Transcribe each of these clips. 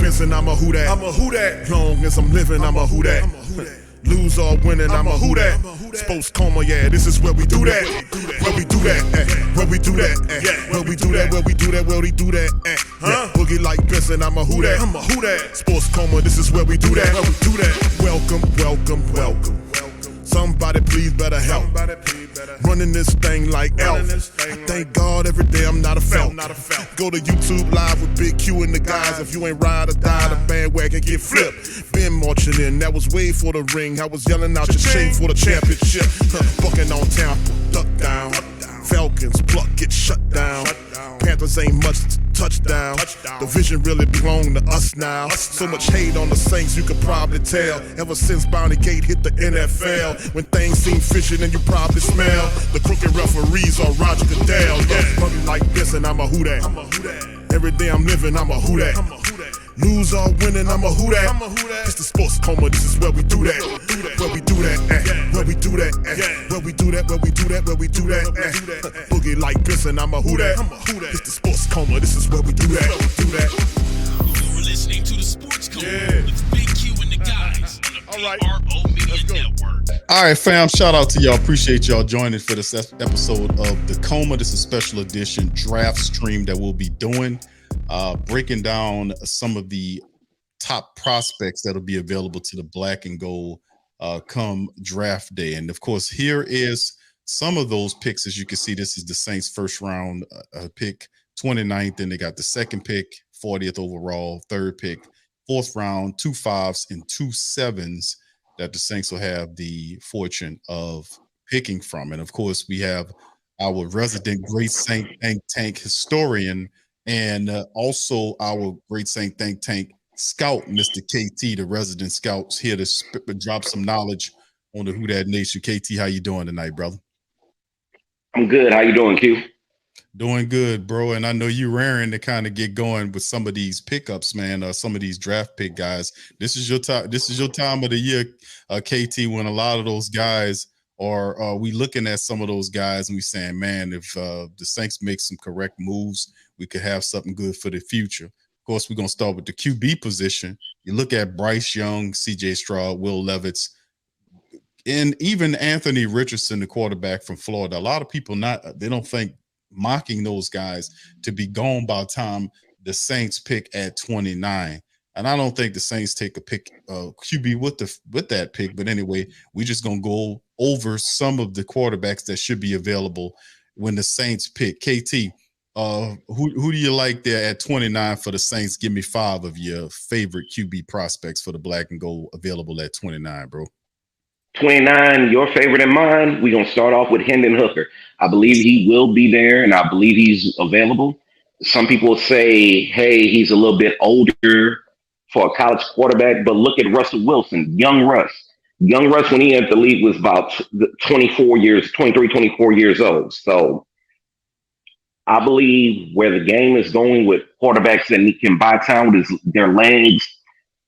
Benson, I'm a who that. I'm a who that. Long as I'm living, I'm a who that. Lose or winning, I'm a who that. Sports coma, yeah, this is where we do that. Where we do that, where we do that, where we do that, where we do that, where we do that. Boogie like Benson, I'm a who that. I'm a who that. Sports coma, this is where we do that. Where we do that. Welcome, welcome, welcome. Somebody please better help. Running this thing like Elf. I thank God every day I'm not a felt. Go to YouTube Live with Big Q and the guys. If you ain't ride or die, the bandwagon get flipped. Been marching in, that was way for the ring. I was yelling out your shame for the championship. Bucking on Tampa, duck down. Falcons, pluck, get shut down. Panthers ain't much touchdown. The vision really belong to us now. So much hate on the Saints, you could probably tell. Ever since Bounty Gate hit the NFL, when things seem fishy, and you probably smell the crooked referees or Roger Goodell. Running like this, and I'm a who that. Every day I'm living, I'm a who that. Lose or winning, I'm a who that. It's the sports coma, this is where we do that. Where we do that, where we do that, where we do that, where we do that, where we do that. Boogie like Benson, I'm a who that. It's the sports coma, this is where we do that. You're listening to the Sports Coma with Big Q and the guys on the PRO Media Network. All right, fam, shout out to y'all. Appreciate y'all joining for this episode of The Coma. This is a special edition draft stream that we'll be doing. Breaking down some of the top prospects that'll be available to the Black and Gold come draft day. And of course, here is some of those picks. As you can see, this is the Saints first round pick, 29th, and they got the second pick, 40th overall, third pick, fourth round, 2 5s and 2 7s that the Saints will have the fortune of picking from. And of course, we have our resident Great Saint Think Tank historian and also our Great Saint Think Tank scout, Mr. KT, the resident scout's here to drop some knowledge on the Who Dat Nation. KT, how you doing tonight, brother? I'm good. How you doing, Q? Doing good, bro. And I know you're raring to kind of get going with some of these pickups, man. Some of these draft pick guys. This is your time. This is your time of the year, KT, when a lot of those guys are we looking at some of those guys and we saying, man, if the Saints make some correct moves, we could have something good for the future. Of course, we're going to start with the QB position. You look at Bryce Young, CJ Stroud, Will Levis, and even Anthony Richardson, the quarterback from Florida. A lot of people they don't think mocking those guys to be gone by the time the Saints pick at 29. And I don't think the Saints take a pick QB with that pick. But anyway, we're just going to go over some of the quarterbacks that should be available when the Saints pick. KT, who do you like there at 29 for the Saints? Give me 5 of your favorite QB prospects for the Black and Gold available at 29, bro. 29, your favorite and mine. We're going to start off with Hendon Hooker. I believe he will be there, and I believe he's available. Some people say, hey, he's a little bit older for a college quarterback, but look at Russell Wilson, young Russ. Young Russ, when he entered the league, was about 23, 24 years old. So I believe where the game is going with quarterbacks that can buy time with their legs,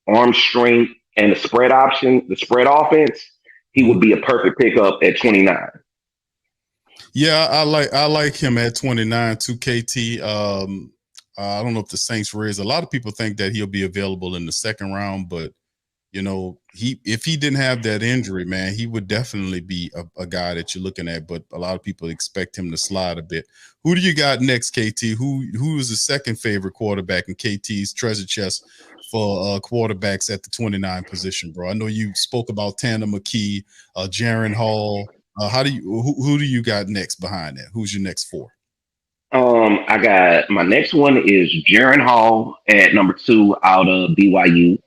arm strength, and the spread option, the spread offense, he would be a perfect pickup at 29. Yeah, I like him at 29 too, KT. I don't know if the Saints raise. A lot of people think that he'll be available in the second round, but you know, if he didn't have that injury, man, he would definitely be a guy that you're looking at. But a lot of people expect him to slide a bit. Who do you got next, KT? Who is the second favorite quarterback in KT's treasure chest for quarterbacks at the 29 position, bro? I know you spoke about Tanner McKee, Jaren Hall. Who do you got next behind that? Who's your next 4? I got my next one is Jaren Hall at number 2 out of BYU.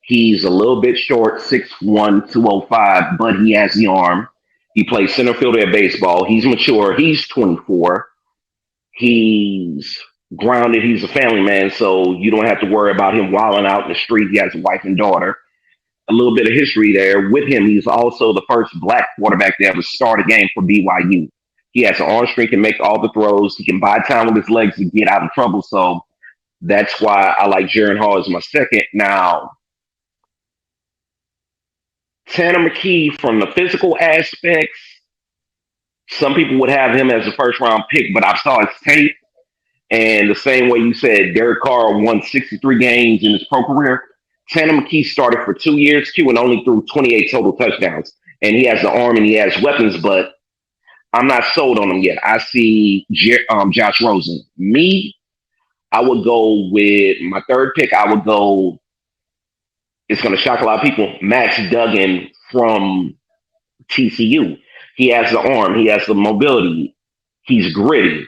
He's a little bit short, 6'1", 205, but he has the arm. He plays center fielder at baseball. He's mature. He's 24. He's grounded. He's a family man, so you don't have to worry about him wilding out in the street. He has a wife and daughter. A little bit of history there with him. He's also the first black quarterback to ever start a game for BYU. He has an arm strength, can make all the throws. He can buy time with his legs to get out of trouble. So that's why I like Jaren Hall as my second. Now, Tanner McKee, from the physical aspects, some people would have him as a first-round pick, but I saw his tape, And the same way you said Derek Carr won 63 games in his pro career, Tanner McKee started for 2 years, Q, and only threw 28 total touchdowns. And he has the arm and he has weapons, but I'm not sold on him yet. I see Josh Rosen. Me, I would go with my third pick. I would go, it's going to shock a lot of people, Max Duggan from TCU. He has the arm, he has the mobility, he's gritty.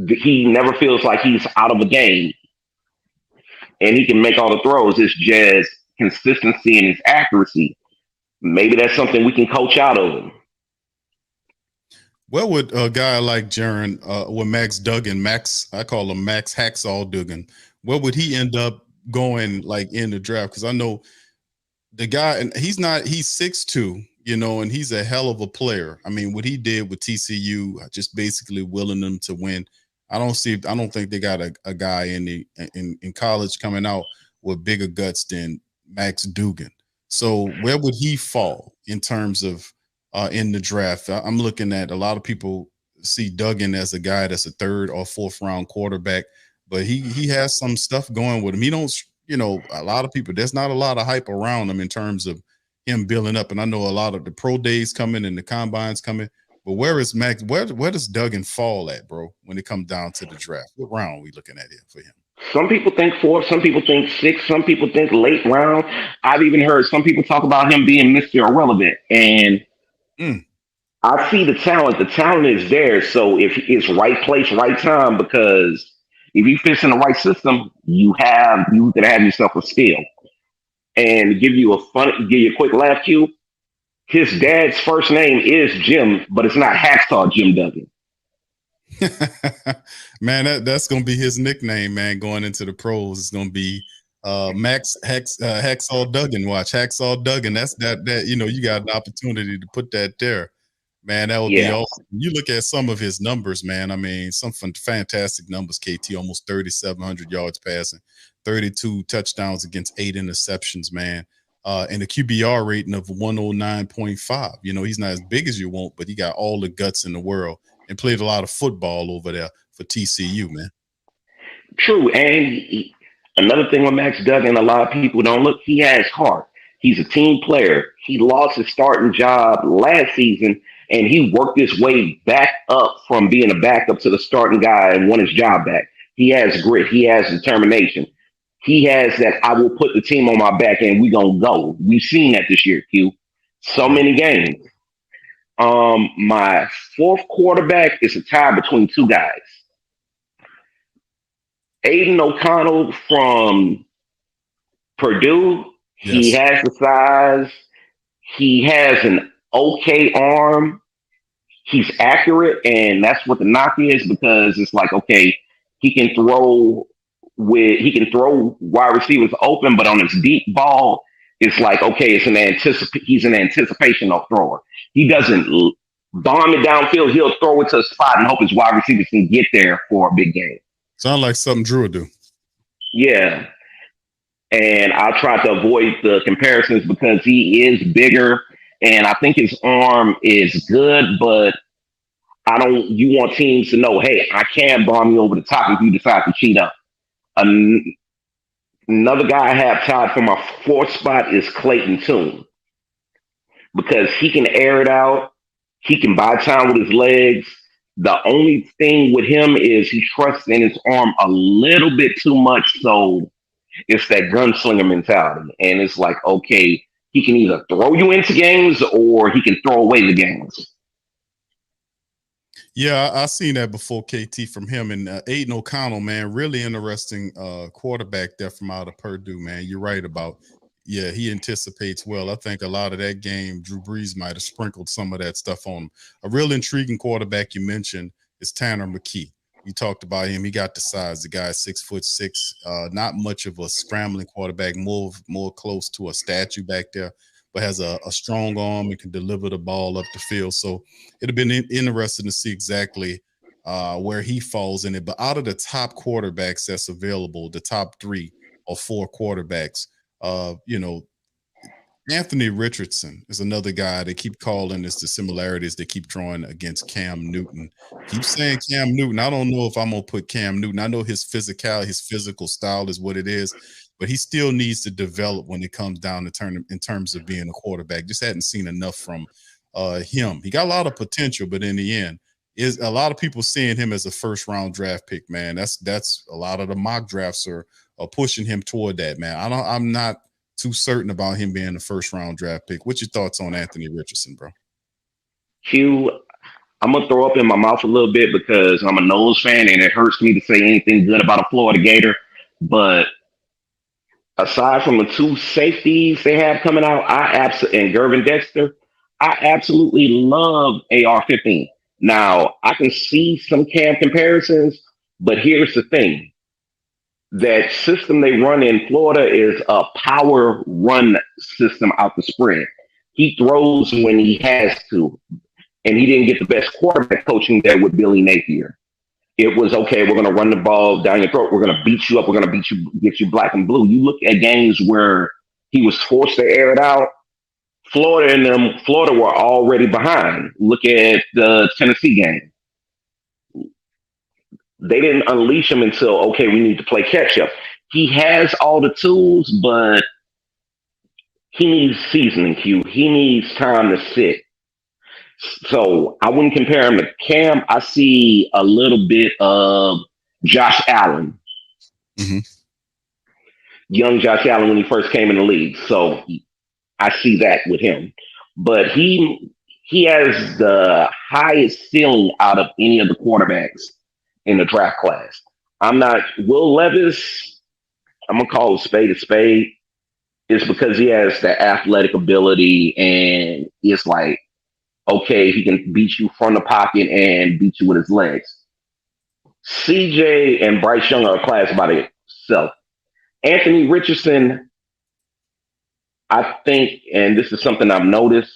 He never feels like he's out of a game, and he can make all the throws. It's just consistency and his accuracy. Maybe that's something we can coach out of him. Where would a guy like Jaron, with Max Duggan, Max, I call him Max Hacksaw Duggan, where would he end up going like in the draft? Because I know the guy, and he's 6'2", you know, and he's a hell of a player. I mean, what he did with TCU, just basically willing them to win. I don't think they got a guy in college coming out with bigger guts than Max Duggan. So where would he fall in terms of in the draft? I'm looking at a lot of people see Duggan as a guy that's a third or fourth round quarterback, but he has some stuff going with him. He don't, you know, a lot of people, there's not a lot of hype around him in terms of him building up. And I know a lot of the pro days coming and the combines coming, but where is Max? Where does Duggan fall at, bro, when it comes down to the draft? What round are we looking at here for him? Some people think fourth, some people think sixth, some people think late round. I've even heard some people talk about him being Mr. Irrelevant. And I see the talent. The talent is there. So if it's right place, right time, because if he fits in the right system, you can have yourself a steal. And to give you a quick laugh cue, his dad's first name is Jim, but it's not Hacksaw Jim Duggan. Man, that's gonna be his nickname, man. Going into the pros, it's gonna be Max Hacksaw Duggan. Watch Hacksaw Duggan. That's that you know, you got an opportunity to put that there, man. That would be awesome. You look at some of his numbers, man. I mean, some fantastic numbers. KT almost 3,700 yards passing, 32 touchdowns against 8 interceptions, man. And a QBR rating of 109.5. You know, he's not as big as you want, but he got all the guts in the world and played a lot of football over there for TCU, man. True. And another thing with Max Duggan, a lot of people don't look, he has heart. He's a team player. He lost his starting job last season, and he worked his way back up from being a backup to the starting guy and won his job back. He has grit. He has determination. He has that I will put the team on my back and we're going to go. We've seen that this year, Q. So many games. My fourth quarterback is a tie between two guys. Aiden O'Connell from Purdue. Yes. He has the size. He has an okay arm. He's accurate, and that's what the knock is, because it's like, okay, he can throw wide receivers open, but on his deep ball, it's like, okay, he's an anticipational thrower. He doesn't bomb it downfield. He'll throw it to a spot and hope his wide receivers can get there for a big game. Sound like something Drew would do. Yeah. And I try to avoid the comparisons because he is bigger, and I think his arm is good, but you want teams to know, hey, I can bomb you over the top if you decide to cheat up. Another guy I have tied for my fourth spot is Clayton Tune, because he can air it out. He can buy time with his legs. The only thing with him is he trusts in his arm a little bit too much. So it's that gunslinger mentality. And it's like, okay, he can either throw you into games or he can throw away the games. Yeah, I seen that before, KT, from him. And Aiden O'Connell, man, really interesting quarterback there from out of Purdue, man. You're right about, yeah, he anticipates well. I think a lot of that game, Drew Brees might have sprinkled some of that stuff on him. A real intriguing quarterback you mentioned is Tanner McKee. You talked about him. He got the size. The guy's 6'6", not much of a scrambling quarterback, more close to a statue back there, but has a strong arm and can deliver the ball up the field. So it'd have been interesting to see exactly where he falls in it. But out of the top quarterbacks that's available, the top 3 or 4 quarterbacks, you know, Anthony Richardson is another guy they keep calling. It's the similarities they keep drawing against Cam Newton. Keep saying Cam Newton. I don't know if I'm gonna put Cam Newton. I know his physical style is what it is, but he still needs to develop when it comes down to in terms of being a quarterback. Just hadn't seen enough from him. He got a lot of potential, but in the end, is a lot of people seeing him as a first round draft pick. Man, that's a lot of the mock drafts are pushing him toward that. Man, I'm not too certain about him being a first round draft pick. What's your thoughts on Anthony Richardson, bro? Q, I'm gonna throw up in my mouth a little bit because I'm a Knowles fan and it hurts me to say anything good about a Florida Gator. But aside from the two safeties they have coming out, and Gervin Dexter, I absolutely love AR-15. Now I can see some Cam comparisons, but here's the thing: that system they run in Florida is a power run system out the spread. He throws when he has to, and he didn't get the best quarterback coaching there with Billy Napier. It was okay. We're going to run the ball down your throat. We're going to beat you up. We're going to beat you, get you black and blue. You look at games where he was forced to air it out. Florida were already behind. Look at the Tennessee game. They didn't unleash him until, okay, we need to play catch up. He has all the tools, but he needs seasoning, Q. He needs time to sit. So I wouldn't compare him to Cam. I see a little bit of Josh Allen, young Josh Allen when he first came in the league. So I see that with him. But he has the highest ceiling out of any of the quarterbacks in the draft class. I'm not Will Levis. I'm gonna call a spade. It's because he has the athletic ability, and it's like, okay, he can beat you from the pocket and beat you with his legs. CJ and Bryce Young are a class by themselves. Anthony Richardson, I think, and this is something I've noticed,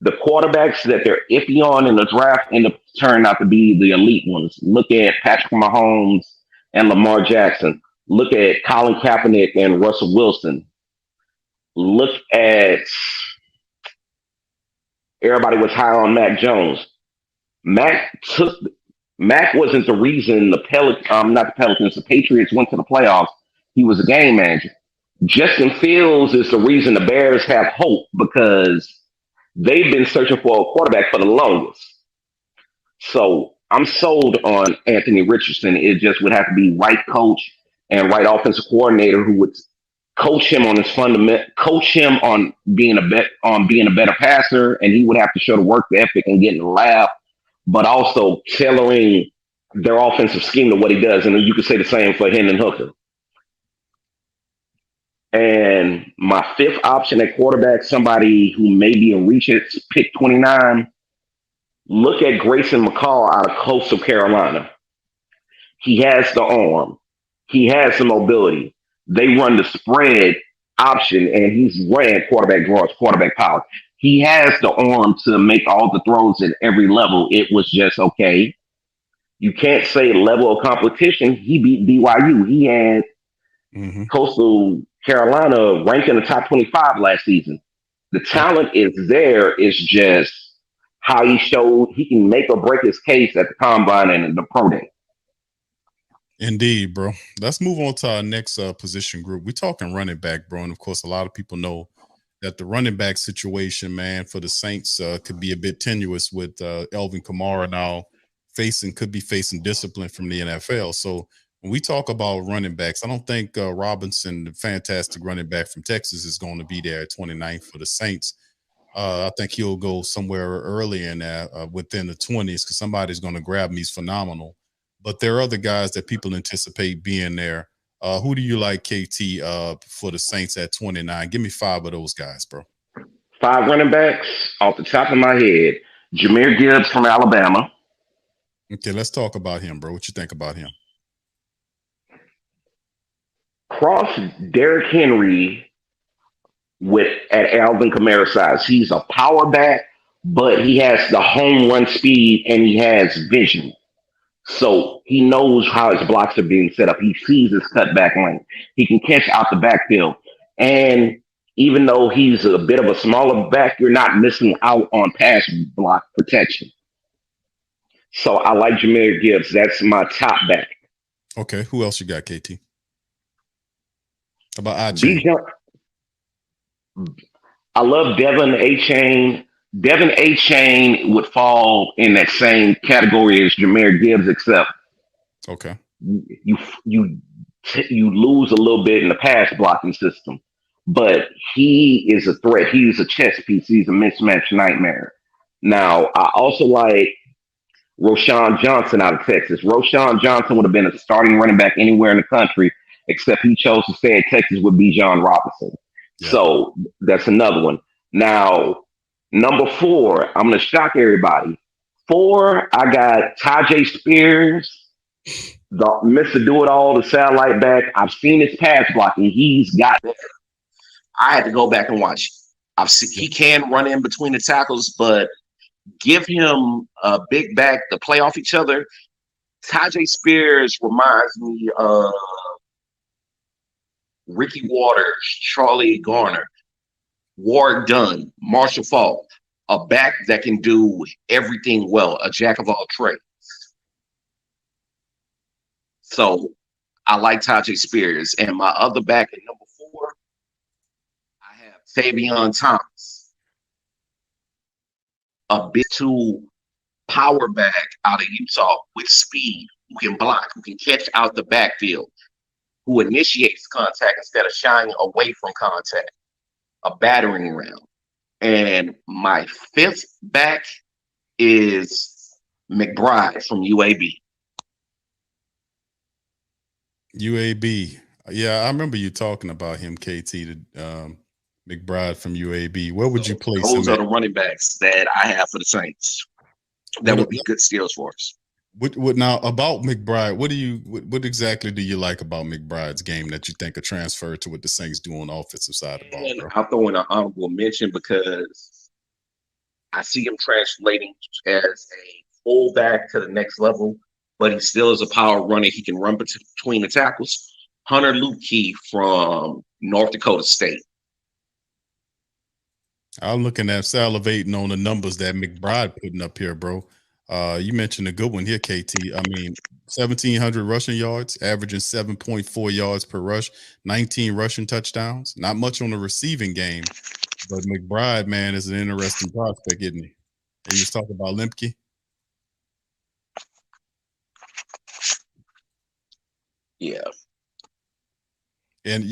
the quarterbacks that they're iffy on in the draft end up turning out to be the elite ones. Look at Patrick Mahomes and Lamar Jackson. Look at Colin Kaepernick and Russell Wilson. Look at everybody was high on Mac Jones. Mac wasn't the reason the Patriots went to the playoffs. He was a game manager. Justin Fields is the reason the Bears have hope because they've been searching for a quarterback for the longest. So I'm sold on Anthony Richardson. It just would have to be right coach and right offensive coordinator who would coach him on his coach him on being a better passer, and he would have to show the work ethic and get in the lab, but also tailoring their offensive scheme to what he does. And you could say the same for Hendon Hooker. And my fifth option at quarterback, somebody who may be in reach at pick 29, look at Grayson McCall out of Coastal Carolina. He has the arm. He has the mobility. They run the spread option, and he's ran quarterback draws, quarterback power. He has the arm to make all the throws at every level. It was just, okay, you can't say level of competition. He beat BYU. He had Coastal Carolina ranked in the top 25 last season. The talent is there. It's just how he showed he can make or break his case at the combine and the pro day. Indeed, bro. Let's move on to our next position group. We're talking running back, bro. And of course, a lot of people know that the running back situation, man, for the Saints could be a bit tenuous with Elvin Kamara now could be facing discipline from the NFL. So when we talk about running backs, I don't think Robinson, the fantastic running back from Texas, is going to be there at 29th for the Saints. I think he'll go somewhere early in that within the 20s because somebody's going to grab him. He's phenomenal. But there are other guys that people anticipate being there. Who do you like, KT, for the Saints at 29? Give me 5 of those guys, bro. 5 running backs off the top of my head. Jahmyr Gibbs from Alabama. Okay, let's talk about him, bro. What you think about him? Cross Derrick Henry at Alvin Kamara's size. He's a power back, but he has the home run speed and he has vision. So he knows how his blocks are being set up. He sees his cutback lane. He can catch out the backfield. And Even though he's a bit of a smaller back, you're not missing out on pass block protection. So I like Jameer Gibbs. That's my top back. Okay, who else you got, KT? How about I-Chain? Bijan, I love Devin A. Chain. Devin A. Chain would fall in that same category as Jameer Gibbs, except Okay. you you you lose a little bit in the pass blocking system. But he is a threat. He's a chess piece. He's a mismatch nightmare. Now, I also like Roshan Johnson out of Texas. Roshan Johnson would have been a starting running back anywhere in the country, except he chose to stay at Texas with Bijan Robinson. Yeah. So that's another one. Now, number 4, I'm going to shock everybody. 4, I got Tajay Spears, the Mr. Do It All, the satellite back. I've seen his pass blocking. He's got that. I had to go back and watch. I've seen he can run in between the tackles, but give him a big back to play off each other. Tajay Spears reminds me of Ricky Waters, Charlie Garner, Ward Dunn, Marshall Falk, a back that can do everything well, a jack of all trades. So I like Tajay Spears. And my other back at number 4, I have Fabian Thomas, a bit too power back out of Utah with speed, who can block, who can catch out the backfield, who initiates contact instead of shying away from contact, a battering ram. And my 5th back is McBride from UAB. UAB. Yeah, I remember you talking about him, KT, McBride from UAB. Where would you place him? Those are the running backs that I have for the Saints. That would be good steals for us. What now about McBride? What exactly do you like about McBride's game that you think a transfer to what the Saints do on the offensive side of the ball, bro? I'll throw in an honorable mention because I see him translating as a fullback to the next level, but he still is a power runner. He can run between the tackles. Hunter Lukey from North Dakota State. I'm looking at salivating on the numbers that McBride putting up here, bro. You mentioned a good one here, KT. I mean, 1,700 rushing yards, averaging 7.4 yards per rush, 19 rushing touchdowns. Not much on the receiving game, but McBride, man, is an interesting prospect, isn't he? And you was talking about Lemke. Yeah. And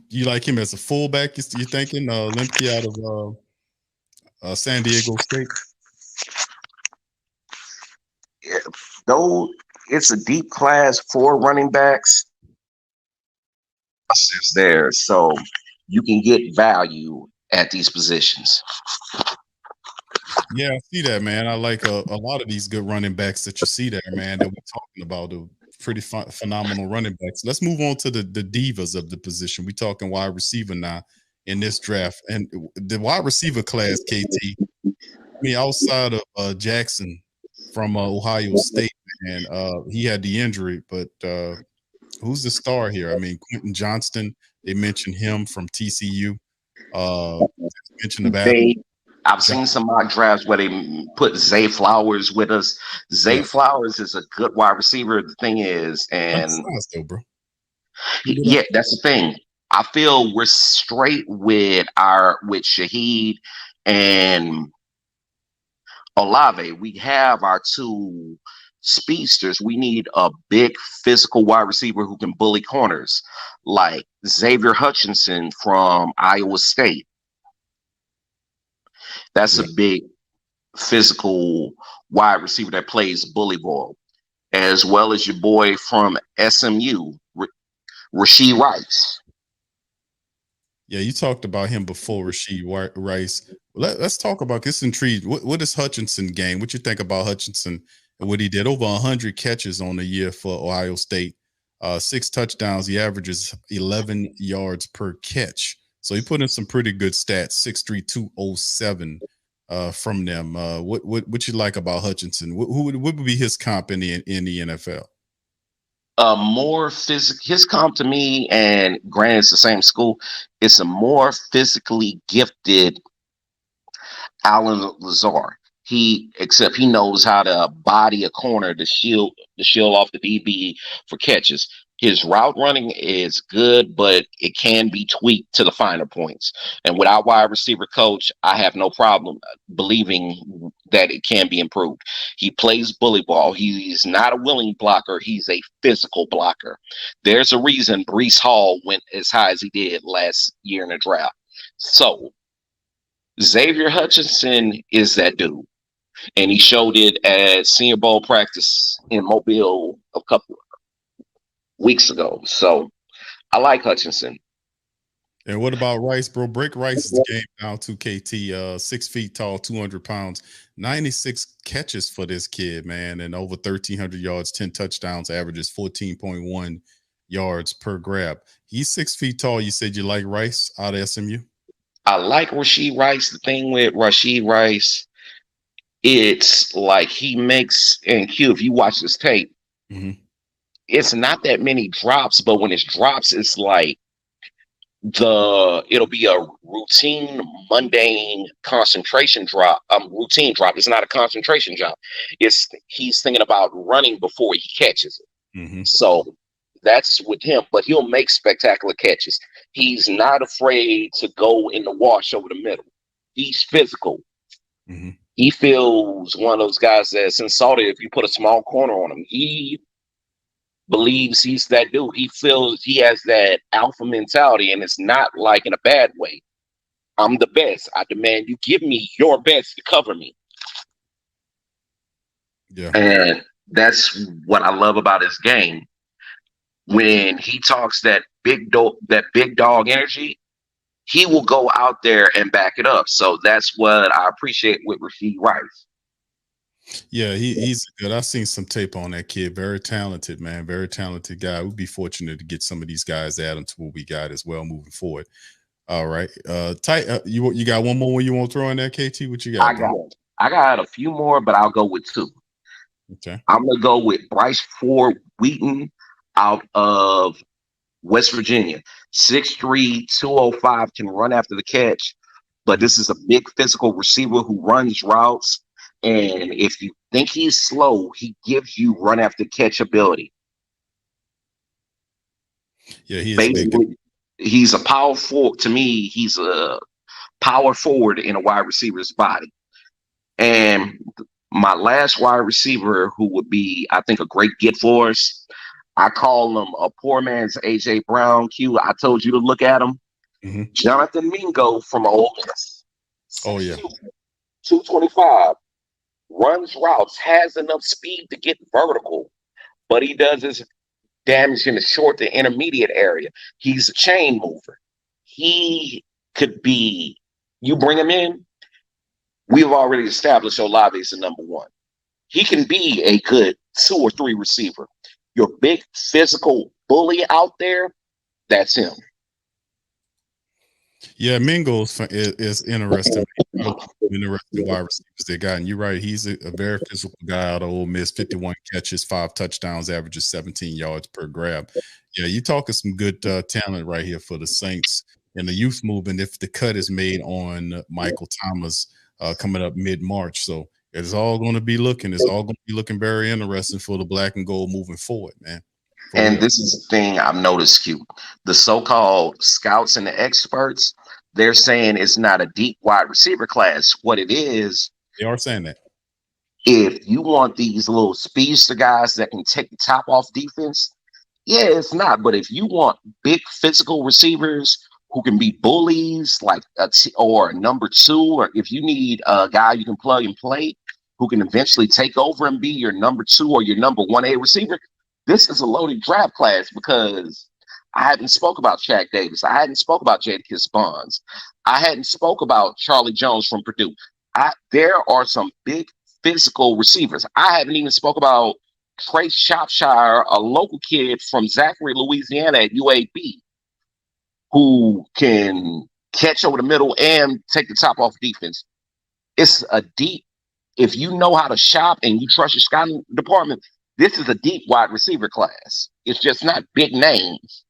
you like him as a fullback? You thinking Lemke out of San Diego State? Yeah, though it's a deep class for running backs, it's there, so you can get value at these positions. Yeah, I see that, man. I like a lot of these good running backs that you see there, man, that we're talking about. The pretty phenomenal running backs. Let's move on to the divas of the position. We're talking wide receiver now in this draft. And the wide receiver class, KT, I mean, outside of Jackson from Ohio State, and he had the injury, but who's the star here? I mean, Quentin Johnston, they mentioned him from TCU. Mentioned about I've seen some mock drafts where they put Zay Flowers with us. Zay Flowers is a good wide receiver. The thing is, and though, bro. Yeah, that's the thing. I feel we're straight with Shaheed and Olave. We have our 2 speedsters. We need a big physical wide receiver who can bully corners, like Xavier Hutchinson from Iowa State. That's a big physical wide receiver that plays bully ball, as well as your boy from SMU, Rashee Rice. Yeah, you talked about him before, Rashee Rice. Let's talk about this. Intrigued. What is Hutchinson game? What you think about Hutchinson and what he did? Over 100 catches on the year for Ohio State, 6 touchdowns. He averages 11 yards per catch. So he put in some pretty good stats. 6'3", 207 from them. What you like about Hutchinson? What would be his comp in the NFL? more physical. His comp to me, and granted, it's the same school. It's a more physically gifted Alan Lazar. Except he knows how to body a corner to shield off the DB for catches. His route running is good, but it can be tweaked to the finer points. And with our wide receiver coach, I have no problem believing that it can be improved. He plays bully ball. He's not a willing blocker. He's a physical blocker. There's a reason Brees Hall went as high as he did last year in the draft. So Xavier Hutchinson is that dude. And he showed it at Senior Bowl practice in Mobile a couple weeks ago. So I like Hutchinson. And what about Rice, bro? Break Rice's game down to KT. 6 feet tall, 200 pounds, 96 catches for this kid, man, and over 1,300 yards, 10 touchdowns, averages 14.1 yards per grab. He's 6 feet tall. You said you like Rice out of SMU? I like Rashid Rice. The thing with Rashid Rice, it's like he makes, and Q, if you watch this tape, it's not that many drops, but when it drops, it's like it'll be a routine, mundane concentration drop. Routine drop. It's not a concentration drop. He's thinking about running before he catches it. So that's with him, but he'll make spectacular catches. He's not afraid to go in the wash over the middle. He's physical. He feels one of those guys that's insulted if you put a small corner on him. He believes he's that dude. He feels he has that alpha mentality, and it's not like in a bad way. I'm the best. I demand you give me your best to cover me. Yeah. And that's what I love about his game. When he talks that big dog energy, he will go out there and back it up. So that's what I appreciate with Rashid Rice. Yeah, he's good. I've seen some tape on that kid. Very talented, man. Very talented guy. We'd be fortunate to get some of these guys added to what we got as well moving forward. All right. You got one more you want to throw in there, KT? What you got? I got a few more, but I'll go with two. Okay. I'm gonna go with Bryce Ford Wheaton out of West Virginia. 6'3", 205, can run after the catch, but this is a big physical receiver who runs routes. And if you think he's slow, he gives you run after catch ability. Yeah, he is basically big. He's a power forward. To me, he's a power forward in a wide receiver's body. And my last wide receiver, who would be, I think, a great get for us, I call him a poor man's AJ Brown. Q, I told you to look at him. Jonathan Mingo from Ole Miss. Oh, yeah. 225. Runs routes, has enough speed to get vertical, but he does his damage in the short to intermediate area. He's a chain mover. He could be, you bring him in, we've already established Olave is the number one. He can be a good 2 or 3 receiver. Your big physical bully out there, that's him. Yeah, Mingo is interesting. Interesting wide receivers they got. And you're right. He's a very physical guy out of Ole Miss. 51 catches, 5 touchdowns, averages 17 yards per grab. Yeah, you're talking some good talent right here for the Saints and the youth movement if the cut is made on Michael Thomas coming up mid-March. So it's all going to be looking. It's all going to be looking very interesting for the black and gold moving forward, man. And this is the thing I've noticed, Q. The so-called scouts and the experts, they're saying it's not a deep wide receiver class. What it is, they are saying that. If you want these little speedster guys that can take the top off defense, yeah, it's not. But if you want big physical receivers who can be bullies, like or number 2, or if you need a guy you can plug and play who can eventually take over and be your number 2 or your number 1A receiver, this is a loaded draft class because I hadn't spoke about Shaq Davis. I hadn't spoke about Jadakiss Bonds. I hadn't spoke about Charlie Jones from Purdue. There are some big physical receivers. I haven't even spoke about Trace Shropshire, a local kid from Zachary, Louisiana at UAB, who can catch over the middle and take the top off defense. It's a deep, if you know how to shop and you trust your scouting department, This is a deep wide receiver class. It's just not big names.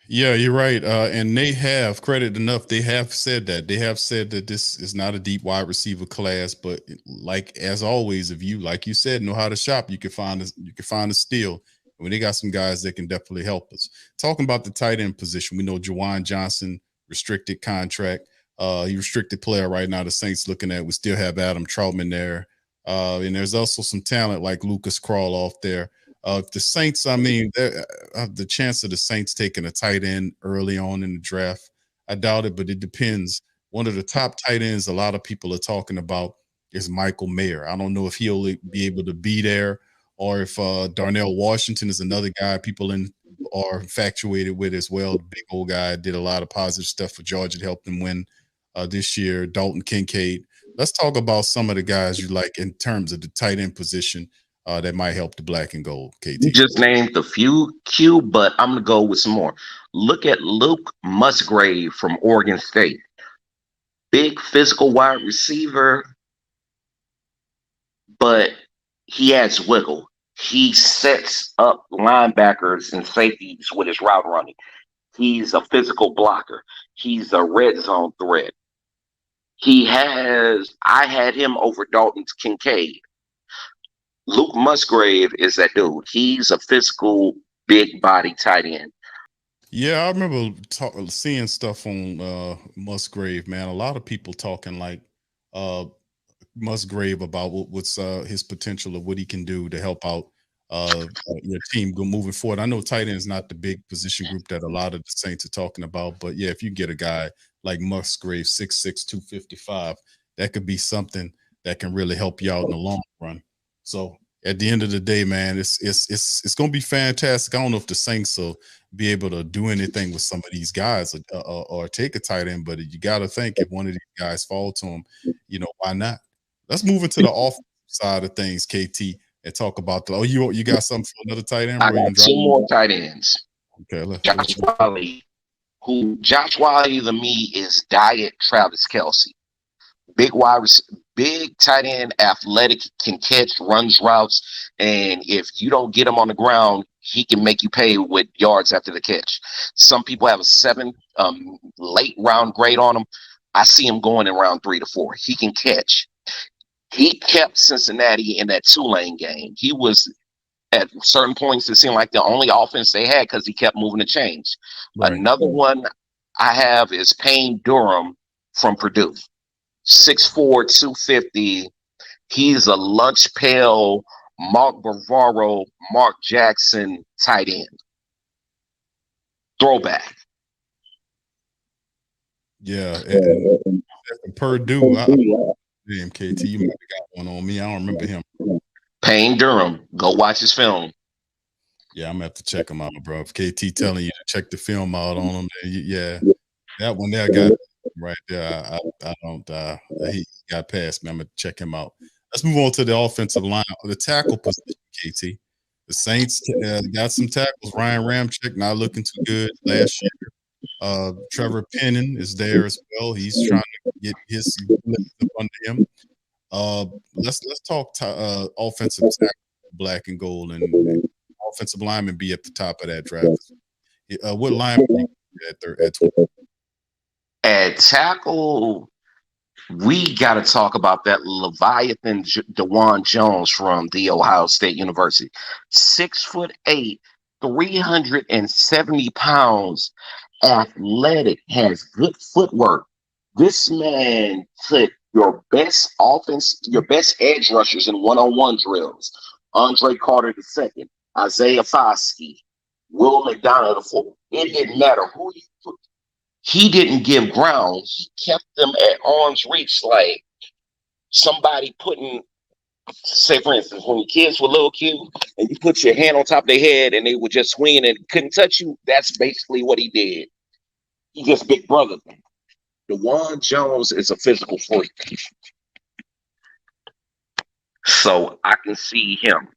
Yeah, you're right. And they have credit enough. They have said that. They have said that this is not a deep wide receiver class, but like as always, if you like you said know how to shop, you can find a steal. When they got some guys that can definitely help us. Talking about the tight end position, we know Jawan Johnson restricted contract. He restricted player right now. The Saints looking at. We still have Adam Troutman there, and there's also some talent like Lucas Crawl off there. The Saints, I mean, the chance of the Saints taking a tight end early on in the draft, I doubt it, but it depends. One of the top tight ends a lot of people are talking about is Michael Mayer. I don't know if he'll be able to be there or if Darnell Washington is another guy people are infatuated with as well. The big old guy did a lot of positive stuff for Georgia to help them win this year. Dalton Kincaid. Let's talk about some of the guys you like in terms of the tight end position. That might help the black and gold, You KT. just named a few, Q, but I'm going to go with some more. Look at Luke Musgrave from Oregon State. Big physical wide receiver, but he has wiggle. He sets up linebackers and safeties with his route running. He's a physical blocker. He's a red zone threat. I had him over Dalton Kincaid. Luke Musgrave is that dude. He's a physical, big body tight end. Yeah, I remember seeing stuff on Musgrave, man. A lot of people talking like uh, Musgrave about what's his potential of what he can do to help out your team go moving forward. I know tight end is not the big position group that a lot of the Saints are talking about, but yeah, if you get a guy like Musgrave, 6'6", 255, that could be something that can really help you out in the long run. So at the end of the day, man, it's going to be fantastic. I don't know if the Saints will be able to do anything with some of these guys or take a tight end, but you got to think if one of these guys fall to them, why not? Let's move into the offensive side of things, KT, and talk about you got something for another tight end? I got two more tight ends. Okay, let's Josh Wally to me is diet Travis Kelce. Big tight end, athletic, can catch, runs routes, and if you don't get him on the ground, he can make you pay with yards after the catch. Some people have a 7 late round grade on him. I see him going in round 3 to 4. He can catch. He kept Cincinnati in that Tulane game. He was at certain points, it seemed like the only offense they had because he kept moving the chains. Right. Another one I have is Payne Durham from Purdue. 6'4", 250. He's a lunch pail, Mark Bavaro, Mark Jackson tight end. Throwback. Yeah. And Purdue, damn, KT, you might have got one on me. I don't remember him. Payne Durham. Go watch his film. Yeah, I'm going to have to check him out, bro. If KT telling you to check the film out on him, yeah, that one there got right there. I don't. He got past me. I'm gonna check him out. Let's move on to the offensive line, the tackle position. KT, the Saints got some tackles. Ryan Ramczyk not looking too good last year. Trevor Penning is there as well. He's trying to get his legs up under him. Let's talk offensive tackle, black and gold, and offensive lineman be at the top of that draft. What lineman at 12? At tackle, we got to talk about that Leviathan DeJuan Jones from the Ohio State University. 6'8", 370 pounds, athletic, has good footwork. This man took your best offense, your best edge rushers in one-on-one drills. Andre Carter II, Isaiah Foskey, Will McDonald IV. It didn't matter who you put. He didn't give ground. He kept them at arm's reach, like somebody putting, say, for instance, when your kids were little cute and you put your hand on top of their head and they were just swinging and couldn't touch you, that's basically what he did. He just big brother them. DeJuan Jones is a physical freak. So I can see him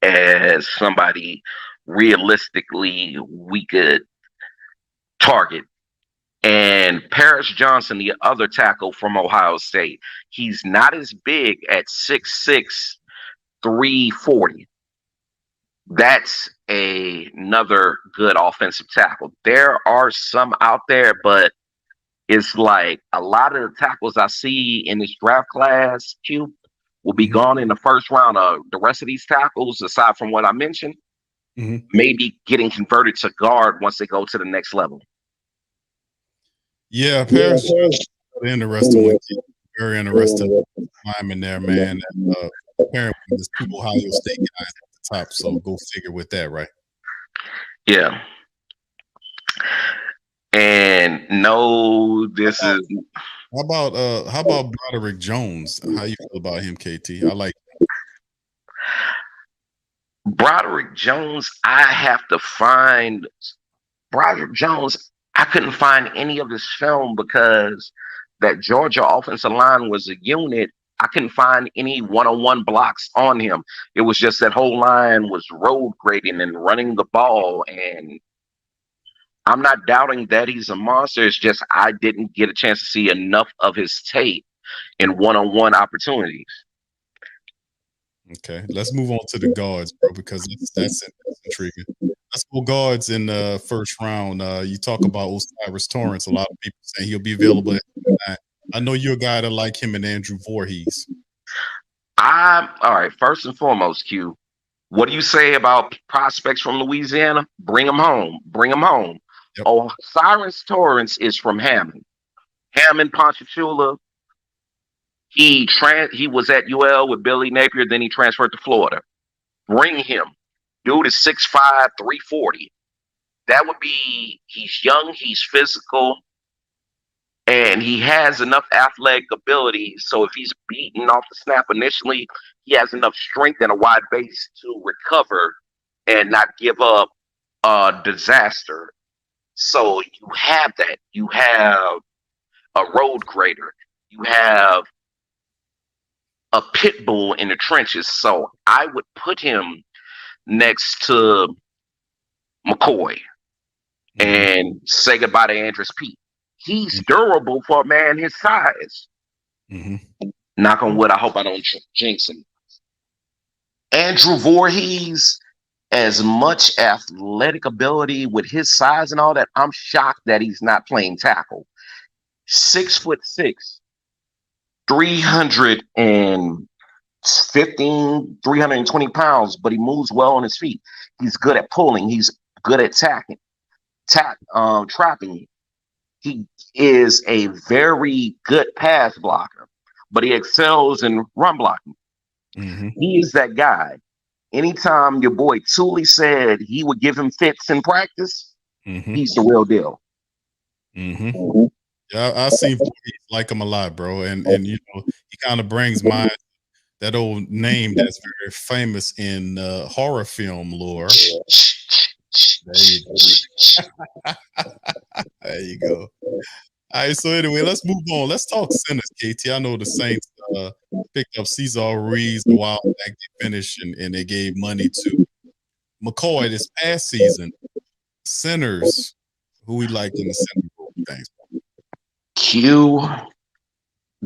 as somebody realistically we could target And Paris Johnson, the other tackle from Ohio State, he's not as big at 6'6", 340. That's another good offensive tackle. There are some out there, but it's like a lot of the tackles I see in this draft class, Q, will be gone in the first round. The rest of these tackles, aside from what I mentioned, maybe getting converted to guard once they go to the next level. Yeah, Paris is interesting one. Very interesting lineman there, man. And, apparently, there's two Ohio State guys at the top, so go figure with that, right? Yeah. And no, this is. How about Broderick Jones? How you feel about him, KT? I like Broderick Jones. I have to find Broderick Jones. I couldn't find any of his film because that Georgia offensive line was a unit. I couldn't find any one-on-one blocks on him. It was just that whole line was road grading and running the ball. And I'm not doubting that he's a monster. It's just I didn't get a chance to see enough of his tape in one-on-one opportunities. Okay, let's move on to the guards, bro, because that's intriguing. Let's go guards in the first round. You talk about Osiris Torrance. A lot of people saying he'll be available. I know you're a guy that like him and Andrew Voorhees. All right. First and foremost, Q, what do you say about prospects from Louisiana? Bring them home. Bring them home. Yep. Osiris Torrance is from Hammond, Ponchatoula. He was at UL with Billy Napier, then he transferred to Florida. Bring him. Dude is 6'5", 340. That would be, he's young, he's physical, and he has enough athletic ability. So if he's beaten off the snap initially, he has enough strength and a wide base to recover and not give up a disaster. So you have that. You have a road grader. You have a pit bull in the trenches. So I would put him next to McCoy and say goodbye to Andrus Peat. He's durable for a man his size. Knock on wood, I hope I don't jinx him. Andrew Voorhees, as much athletic ability with his size and all that, I'm shocked that he's not playing tackle. 6'6", 320 pounds, but he moves well on his feet. He's good at pulling. He's good at trapping. He is a very good pass blocker, but he excels in run blocking. He is that guy. Anytime your boy Thule said he would give him fits in practice, he's the real deal. Yeah, I see like him a lot, bro, and you know he kind of brings mind that old name that's very famous in horror film lore. There you go. There you go. All right, so anyway, let's move on. Let's talk centers, KT. I know the Saints picked up Cesar Ruiz a while back. They finished and they gave money to McCoy this past season. Centers, who we like in the center role. Thanks. Q,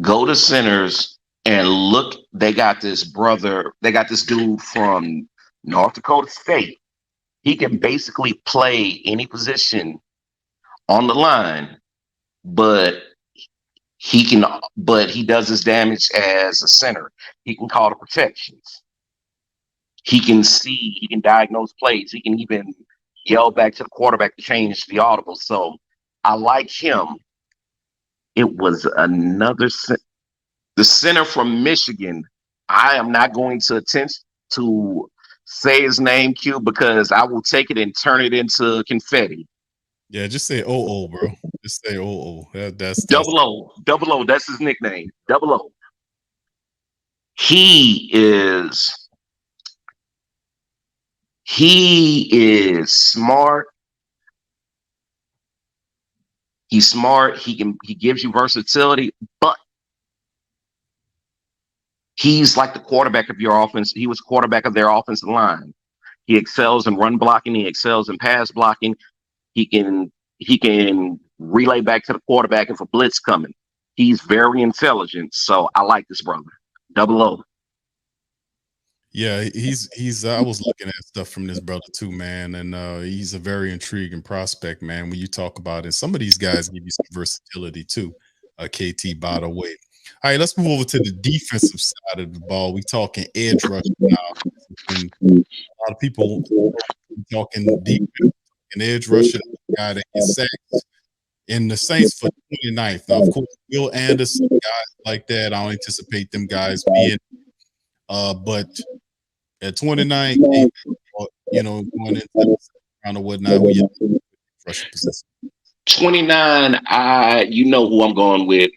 go to centers and look. They got this dude from North Dakota State. He can basically play any position on the line, but he does his damage as a center. He can call the protections. He can see, he can diagnose plays. He can even yell back to the quarterback to change the audible. So I like him. It was the center from Michigan. I am not going to attempt to say his name, Q, because I will take it and turn it into confetti. Yeah, just say OO, bro. Just say OO. That's Double O. Double O. That's his nickname. Double O. He is smart. He's smart. He gives you versatility, but he's like the quarterback of your offense. He was quarterback of their offensive line. He excels in run blocking. He excels in pass blocking. He can relay back to the quarterback if a blitz coming. He's very intelligent, so I like this brother. Double O. Yeah, he's. I was looking at stuff from this brother too, man, and he's a very intriguing prospect, man. When you talk about it, some of these guys give you some versatility too. KT, by the way. All right, let's move over to the defensive side of the ball. We talking edge rush now, and a lot of people talking defense and edge rusher, guy that gets sacks in the Saints for 29th. Now, of course, Will Anderson, guys like that. I don't anticipate them guys being, but at 29, you know, going into the round or whatnot, who you rush position? 29, you know who I'm going with.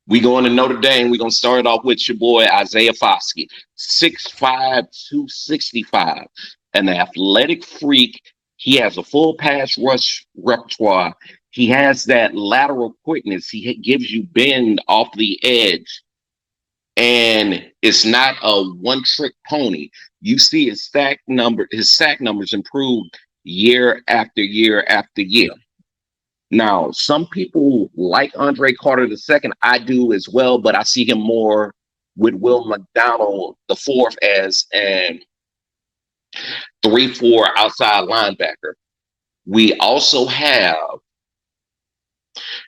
We going to Notre Dame. We're going to start it off with your boy, Isaiah Foskey. 6'5", 265. An athletic freak. He has a full pass rush repertoire. He has that lateral quickness. He gives you bend off the edge. And it's not a one-trick pony. You see his sack numbers improve year after year after year. Now, some people like Andre Carter II. I do as well, but I see him more with Will McDonald IV as an 3-4 outside linebacker. We also have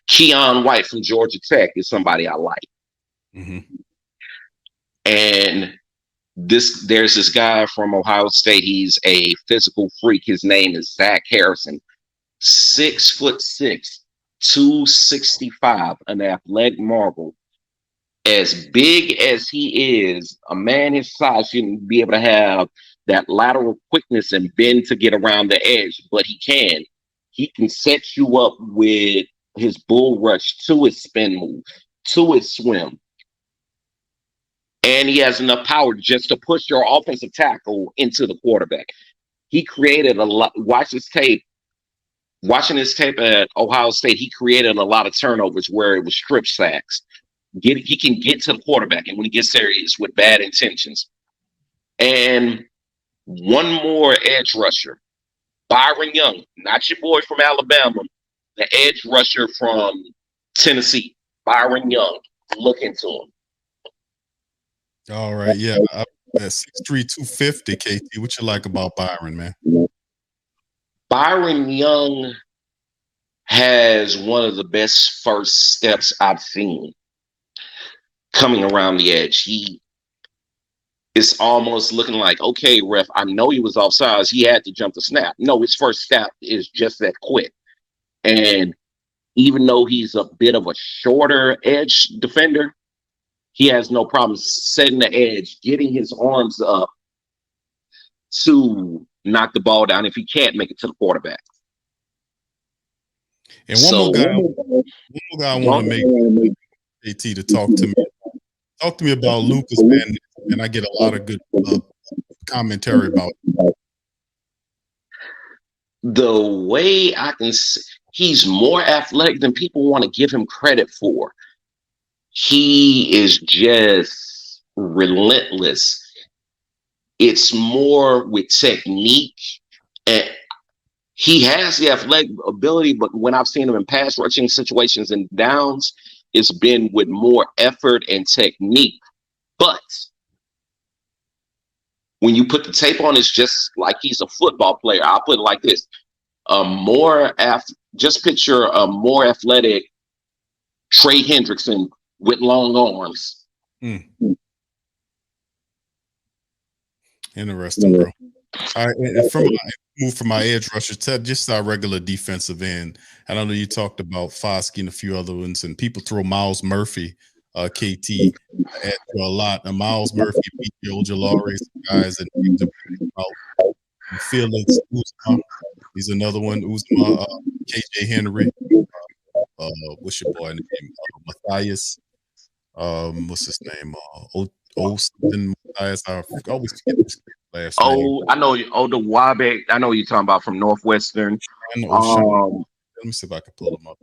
Keon White from Georgia Tech is somebody I like. Mm-hmm. And there's this guy from Ohio State. He's a physical freak. His name is Zach Harrison. 6'6", 265, an athletic marvel. As big as he is, a man his size shouldn't be able to have that lateral quickness and bend to get around the edge, but he can. He can set you up with his bull rush to his spin move, to his swim. And he has enough power just to push your offensive tackle into the quarterback. He created a lot. Watching his tape at Ohio State, he created a lot of turnovers where it was strip sacks. He can get to the quarterback, and when he gets there, it's with bad intentions. And one more edge rusher, Byron Young, not your boy from Alabama, the edge rusher from Tennessee, Byron Young. Look into him. All right, yeah, at 6'3", 250, KT. What you like about Byron, man? Byron Young has one of the best first steps I've seen coming around the edge. It's almost looking like, okay, ref, I know he was offsides. He had to jump the snap. No, his first step is just that quick. And even though he's a bit of a shorter edge defender, he has no problem setting the edge, getting his arms up to knock the ball down if he can't make it to the quarterback. And one more guy I want to make AT to talk to me. Talk to me about Lucas, man. And I get a lot of good commentary about it. The way I can see, he's more athletic than people want to give him credit for. He is just relentless. It's more with technique, and he has the athletic ability, but when I've seen him in pass rushing situations and downs, it's been with more effort and technique. But when you put the tape on, it's just like he's a football player. I'll put it like this. Just picture a more athletic Trey Hendrickson with long arms. Interesting, bro. All right, move from my edge rusher to just our regular defensive end. And I know you talked about Foskey and a few other ones, and people throw Miles Murphy, KT, at you a lot. And Miles Murphy, P.J. Ojolari, guys that names about Felix Uzma. He's another one. Uzma, KJ Henry. What's your boy name? Matthias. What's his name? Something Matthias. I always forget his last name. I know the Wabe. I know you're talking about from Northwestern. Let me see if I can pull him up.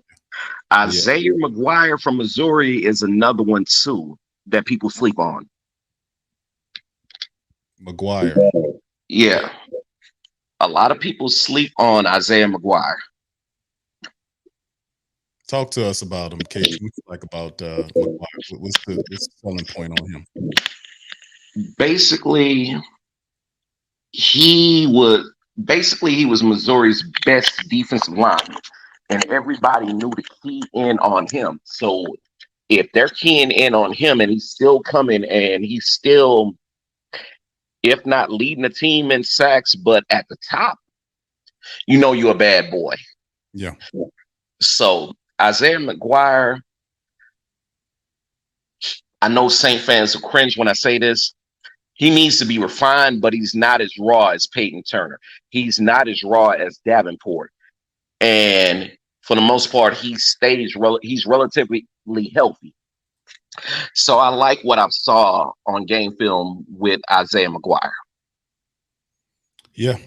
Isaiah McGuire from Missouri is another one too that people sleep on. McGuire. Yeah. A lot of people sleep on Isaiah McGuire. Talk to us about him, Kate. What you like about McGuire? What's the selling point on him? Basically, he was Missouri's best defensive lineman, and everybody knew to key in on him. So if they're keying in on him and he's still coming and he's still, if not leading the team in sacks, but at the top, you know you're a bad boy. Yeah. So Isaiah McGuire, I know Saint fans will cringe when I say this. He needs to be refined, but he's not as raw as Peyton Turner. He's not as raw as Davenport. And for the most part, he's relatively healthy. So I like what I saw on game film with Isaiah McGuire. Yeah,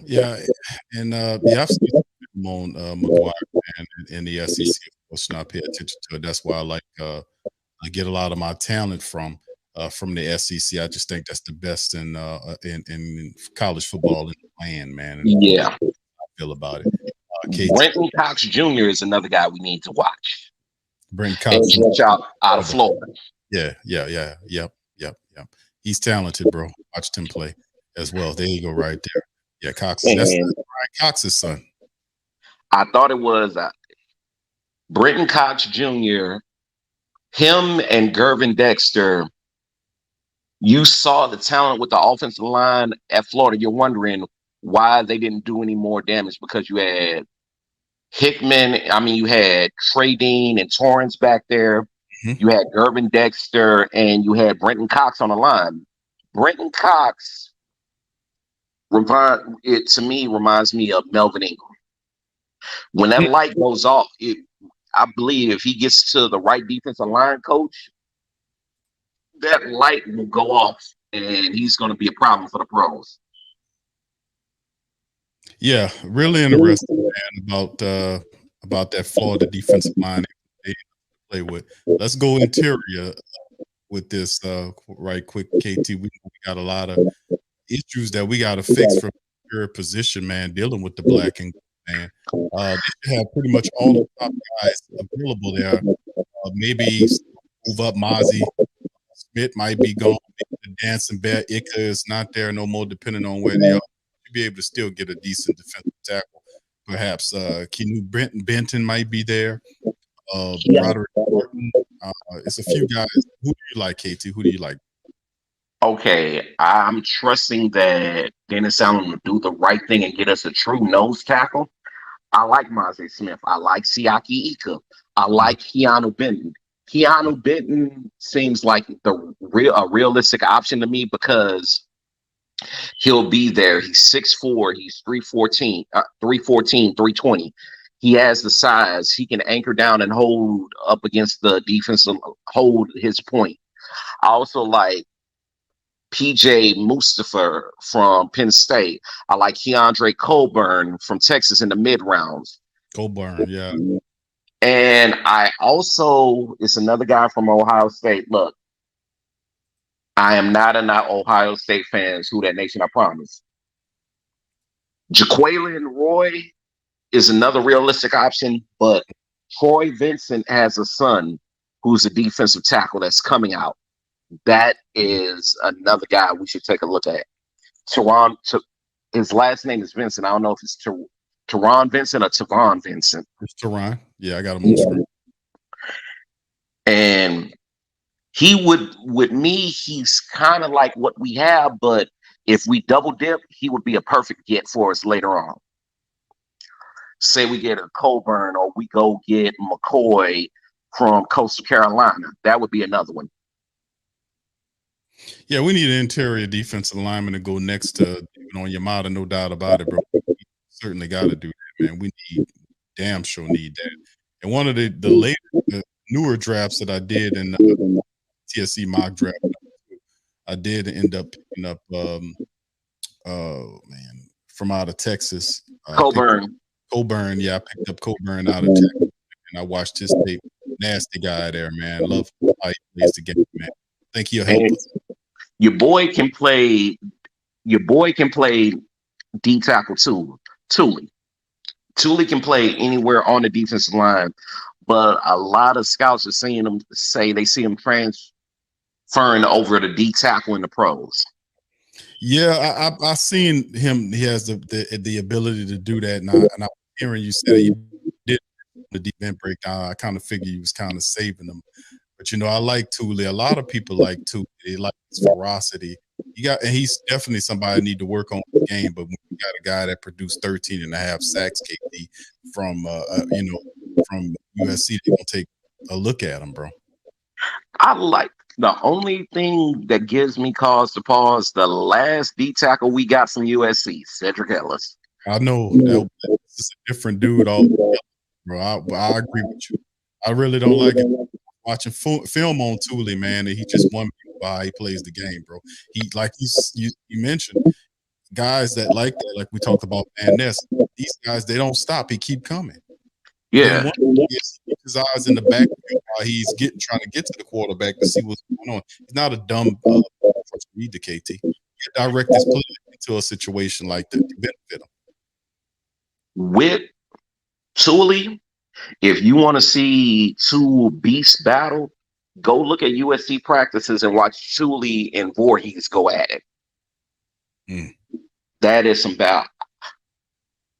and I've seen him on McGuire and in the SEC. Of course, not pay attention to it. That's why I get a lot of my talent from the SEC. I just think that's the best in college football in the land, man. And yeah, I feel about it. Brenton Cox Jr. is another guy we need to watch. Brenton Cox out of Florida. Yep. He's talented, bro. Watched him play as well. There you go, right there. Yeah, Cox. That's Brian Cox's son. I thought it was Brenton Cox Jr., him and Gervin Dexter. You saw the talent with the offensive line at Florida. You're wondering why they didn't do any more damage, because you had Hickman. I mean, you had Trey Dean and Torrance back there. Mm-hmm. You had Gervin Dexter, and you had Brenton Cox on the line. Brenton Cox, to me, reminds me of Melvin Ingram. When that light goes off, I believe if he gets to the right defensive line coach, that light will go off, and he's going to be a problem for the pros. Yeah, really interesting, man, about that Florida defensive line they play with. Let's go interior with this right quick, KT. We got a lot of issues that we got to fix from your position, man, dealing with the black and gold, man. They have pretty much all the top guys available there. Maybe move up Mozzie. Smith might be gone. Maybe the dancing bear Ika is not there no more, depending on where they are. You'll be able to still get a decent defensive tackle. Perhaps Kenu Benton might be there. Roderick Martin. It's a few guys. Who do you like, KT? Who do you like? Okay, I'm trusting that Dennis Allen will do the right thing and get us a true nose tackle. I like Mozzie Smith. I like Siaki Ika. I like Keanu Benton. Keanu Benton seems like a realistic option to me because he'll be there. He's 6'4", he's 314, 320. He has the size. He can anchor down and hold up against the defense and hold his point. I also like PJ Mustafa from Penn State. I like Keandre Colburn from Texas in the mid rounds. Colburn, yeah. And I also, it's another guy from Ohio State. Look, I am not an Ohio State fan. Who that nation, I promise. Jaquelin Roy is another realistic option, but Troy Vincent has a son who's a defensive tackle that's coming out. That is another guy we should take a look at. His last name is Vincent. I don't know if it's Teron Vincent or Tavon Vincent. It's Teron. Yeah, I got him on screen. And he would, with me, he's kind of like what we have, but if we double dip, he would be a perfect get for us later on. Say we get a Colburn or we go get McCoy from Coastal Carolina. That would be another one. Yeah, we need an interior defensive lineman to go next to Yamada, no doubt about it, bro. We certainly got to do that, man. We damn sure need that. And one of the later, newer drafts that I did in the TSC mock draft, I did end up picking up, from out of Texas. Colburn, yeah, I picked up Colburn out of Texas, and I watched his tape. Nasty guy there, man. Love how he plays the game, man. I think he'll help us. Your boy can play D tackle too. Thule can play anywhere on the defensive line, but a lot of scouts are seeing him say they see him transferring over to D tackle in the pros. Yeah, I seen him. He has the ability to do that, and I'm hearing you say he did the deep end breakdown. I kind of figured he was kind of saving them. But I like Thule. A lot of people like Thule. They like his ferocity. And he's definitely somebody need to work on the game. But when you got a guy that produced 13 and a half sacks, KD, from from USC, they're gonna take a look at him, bro. I like the only thing that gives me cause to pause the last D tackle we got from USC, Cedric Ellis. I know that this is a different dude altogether, bro. I agree with you. I really don't like it. Watching film on Thule, man, and he just won by how he plays the game, bro. He like you mentioned guys that like that, like we talked about Van Ness. These guys, they don't stop. He keep coming. Yeah. He keeps his eyes in the back while he's trying to get to the quarterback to see what's going on. He's not a dumb read to KT. He direct his play into a situation like that to benefit him. With Thule, if you want to see two beasts battle, go look at USC practices and watch Thule and Voorhees go at it. That is some battle.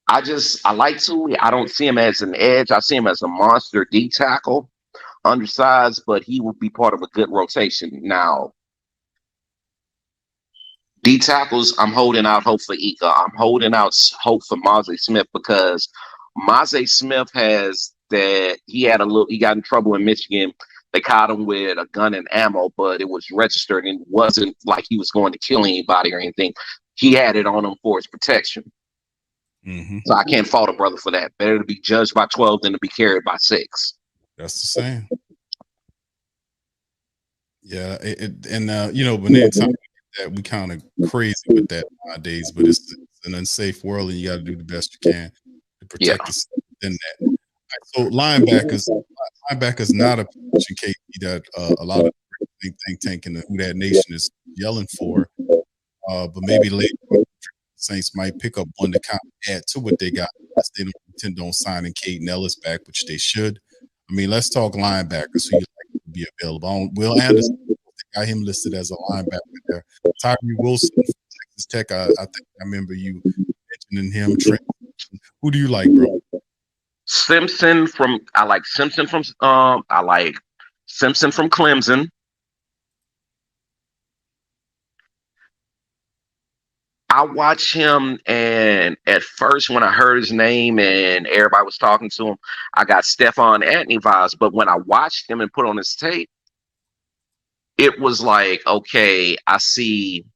I like Thule. I don't see him as an edge. I see him as a monster D tackle, undersized, but he will be part of a good rotation. Now, D tackles, I'm holding out hope for Ika. I'm holding out hope for Maze Smith because Maze Smith he got in trouble in Michigan. They caught him with a gun and ammo, but it was registered and it wasn't like he was going to kill anybody or anything. He had it on him for his protection. Mm-hmm. So I can't fault a brother for that. Better to be judged by 12 than to be carried by 6. That's the same. Yeah, but anytime that we kind of crazy with that nowadays, but it's an unsafe world, and you got to do the best you can to protect us within that. So linebackers not a position, KT, that a lot of think tank in the Who That Nation is yelling for, but maybe later Saints might pick up one to kind of add to what they got. They don't intend on signing Caden Ellis back, which they should. I mean, let's talk linebackers who you like to be available. Will Anderson, got him listed as a linebacker there. Tyree Wilson from Texas Tech, I think I remember you mentioning him. Trent, who do you like, bro? I like Simpson from Clemson. I watch him, and at first when I heard his name and everybody was talking to him, I got Stephon Antony vibes. But when I watched him and put on his tape, it was like, okay, I see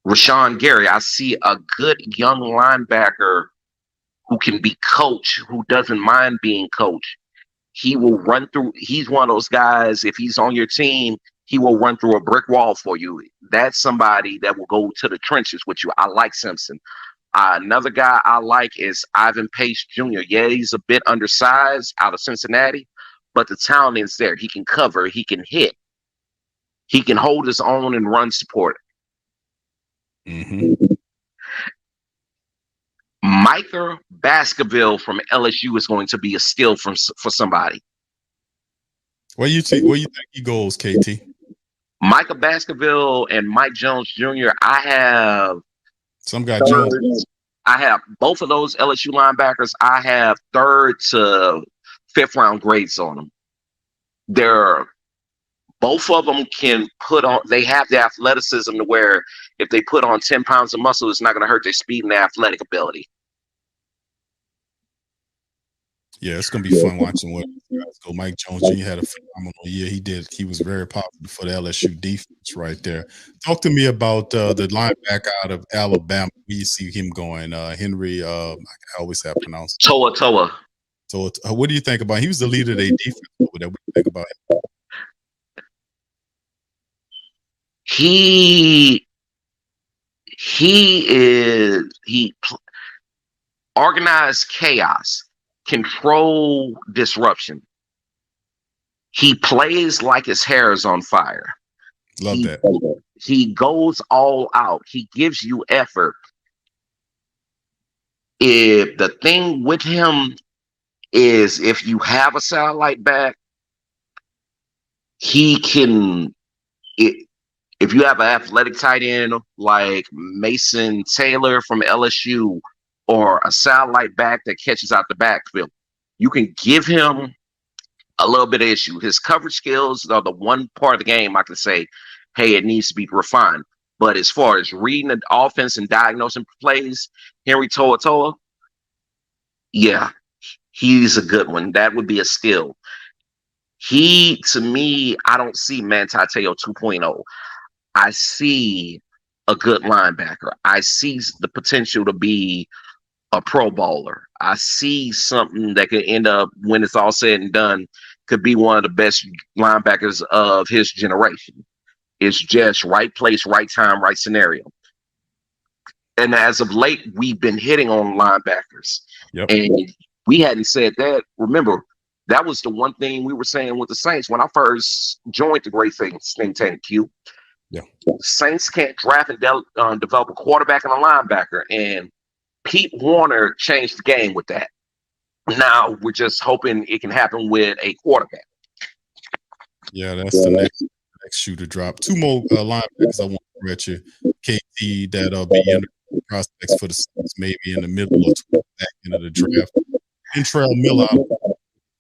Rashawn Gary. I see a good young linebacker who can be coached, who doesn't mind being coached. He will run through. He's one of those guys, if he's on your team, he will run through a brick wall for you. That's somebody that will go to the trenches with you. I like Simpson. Another guy I like is Ivan Pace Jr. Yeah, he's a bit undersized out of Cincinnati, but the talent is there. He can cover. He can hit. He can hold his own and run support. Mm-hmm. Micah Baskerville from LSU is going to be a steal for somebody. Where you think he goes, KT? Micah Baskerville and Mike Jones Jr. I have some guy Jones. I have both of those LSU linebackers. I have 3rd to 5th round grades on them. Both of them can put on. They have the athleticism to where if they put on 10 pounds of muscle, it's not going to hurt their speed and their athletic ability. Yeah, it's gonna be fun watching what guys go. Mike Jones Jr. had a phenomenal year. He was very popular for the LSU defense right there. Talk to me about the linebacker out of Alabama. Where you see him going? Henry, I always have pronounced Toa. So what do you think about him? He was the leader of their defense over there. What do you think about him? He organized chaos. Control disruption. He plays like his hair is on fire. Love that. He goes all out. He gives you effort. If the thing with him is if you have a satellite back, he can. If you have an athletic tight end like Mason Taylor from LSU or a satellite back that catches out the backfield, you can give him a little bit of issue. His coverage skills are the one part of the game I can say, hey, it needs to be refined. But as far as reading the offense and diagnosing plays, Henry Toa, yeah, he's a good one. That would be a skill. To me, I don't see Manti Te'o 2.0. I see a good linebacker. I see the potential to be a pro bowler. I see something that could end up, when it's all said and done, could be one of the best linebackers of his generation. It's just right place, right time, right scenario. And as of late, we've been hitting on linebackers. Yep. And we hadn't said that. Remember, that was the one thing we were saying with the Saints when I first joined the Great Saints think tank, Q. Yeah. Saints can't draft and develop a quarterback and a linebacker. And Pete Warner changed the game with that. Now we're just hoping it can happen with a quarterback. Yeah, that's the next shoe to drop. Two more linebackers I want to throw at you. KT that'll be in the prospects for the Saints, maybe in the middle or back end of the draft. Kentrell Miller,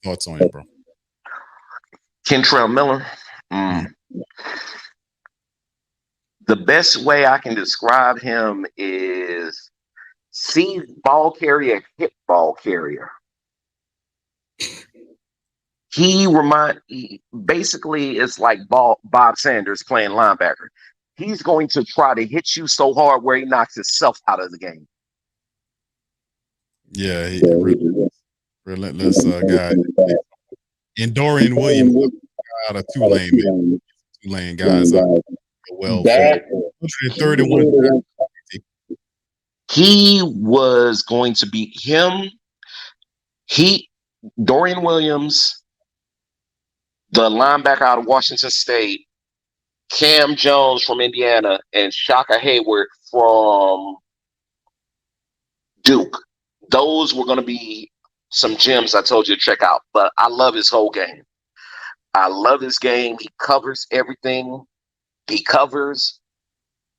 thoughts on it, bro? Kentrell Miller. The best way I can describe him is see ball carrier, hit ball carrier. Basically it's like Bob Sanders playing linebacker. He's going to try to hit you so hard where he knocks himself out of the game. Yeah, he relentless guy. And Dorian Williams out of Tulane guys are well. 131. He was going to be him. Dorian Williams, the linebacker out of Washington State, Cam Jones from Indiana, and Shaka Hayward from Duke. Those were going to be some gems I told you to check out. But I love his whole game. I love his game. He covers everything. He covers.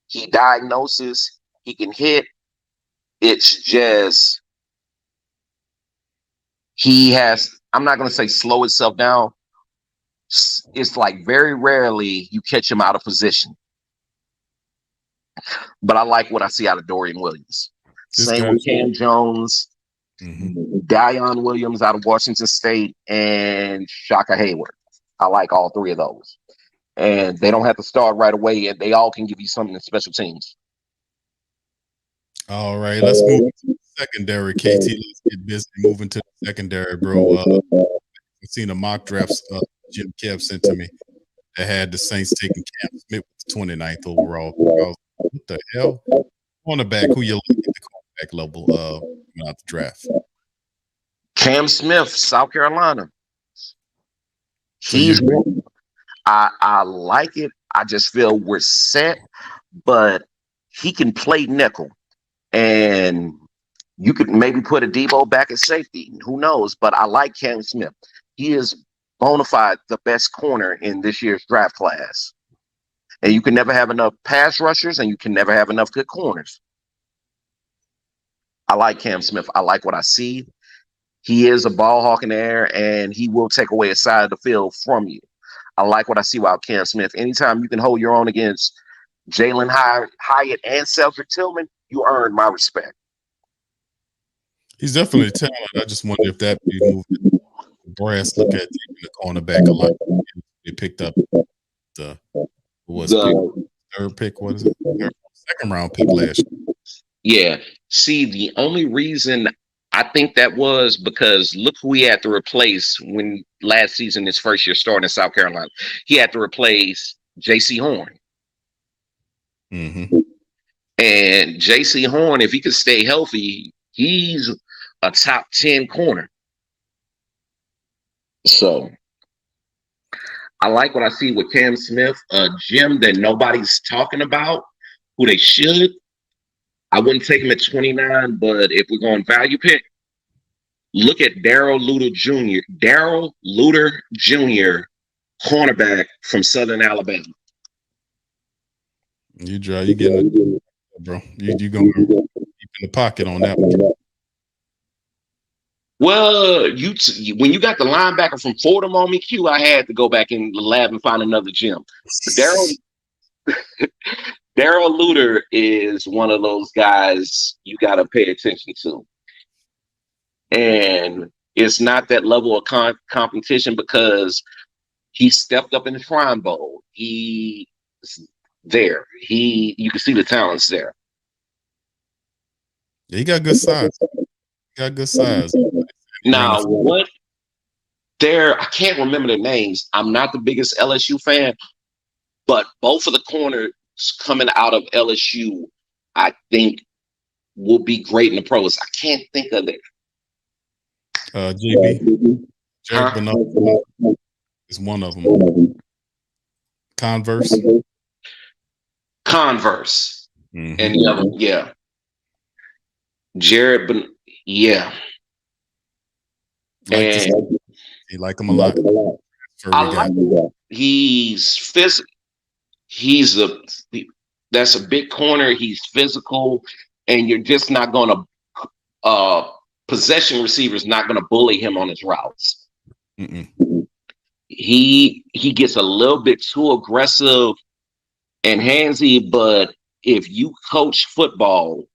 He diagnoses. He can hit. It's just I'm not going to say slow itself down. It's like very rarely you catch him out of position. But I like what I see out of Dorian Williams. Same with Cam Jones, Dion Williams out of Washington State, and Shaka Hayward. I like all three of those. And they don't have to start right away, and they all can give you something in special teams. All right, let's move to the secondary. KT, let's get busy moving to the secondary, bro. I've seen the mock drafts Jim Kev sent to me that had the Saints taking Cam Smith with the 29th overall. What the hell? Cornerback, who you like at the cornerback level out the draft? Cam Smith, South Carolina. I like it. I just feel we're set, but he can play nickel. And you could maybe put a Debo back at safety. Who knows? But I like Cam Smith. He is bona fide the best corner in this year's draft class. And you can never have enough pass rushers, and you can never have enough good corners. I like Cam Smith. I like what I see. He is a ball hawk in the air, and he will take away a side of the field from you. I like what I see about Cam Smith. Anytime you can hold your own against Jalen Hyatt and Cedric Tillman, you earn my respect. He's definitely talented. I just wonder if that be moving. Brass look at the cornerback a lot. They picked up the third pick. What is it? Second round pick last year. Yeah. See, the only reason I think that was because look who he had to replace when last season, his first year starting in South Carolina. He had to replace J.C. Horn. Mm-hmm. And J.C. Horn, if he could stay healthy, he's a top 10 corner. So I like what I see with Cam Smith, a gem that nobody's talking about, who they should. I wouldn't take him at 29, but if we're going value pick, Look at Daryl Luter Jr. Daryl Luter Jr., cornerback from Southern Alabama. You getting bro. You going deep in the pocket on that one. Well, when you got the linebacker from Fordham on me, Q, I had to go back in the lab and find another gem. Daryl Luter is one of those guys you got to pay attention to. And it's not that level of competition because he stepped up in the Shrine Bowl. He's there. You can see the talents there. Yeah, he got good size. Now, I can't remember their names. I'm not the biggest LSU fan, but both of the corners coming out of LSU, I think, will be great in the pros. I can't think of it. JB. Jared Bernard is one of them. Converse. Mm-hmm. And the other, yeah. Jared, yeah. You like him a lot. He's physical. That's a big corner. He's physical, and you're just not going to possession receivers not going to bully him on his routes. Mm-mm. He gets a little bit too aggressive and handsy, but if you coach football,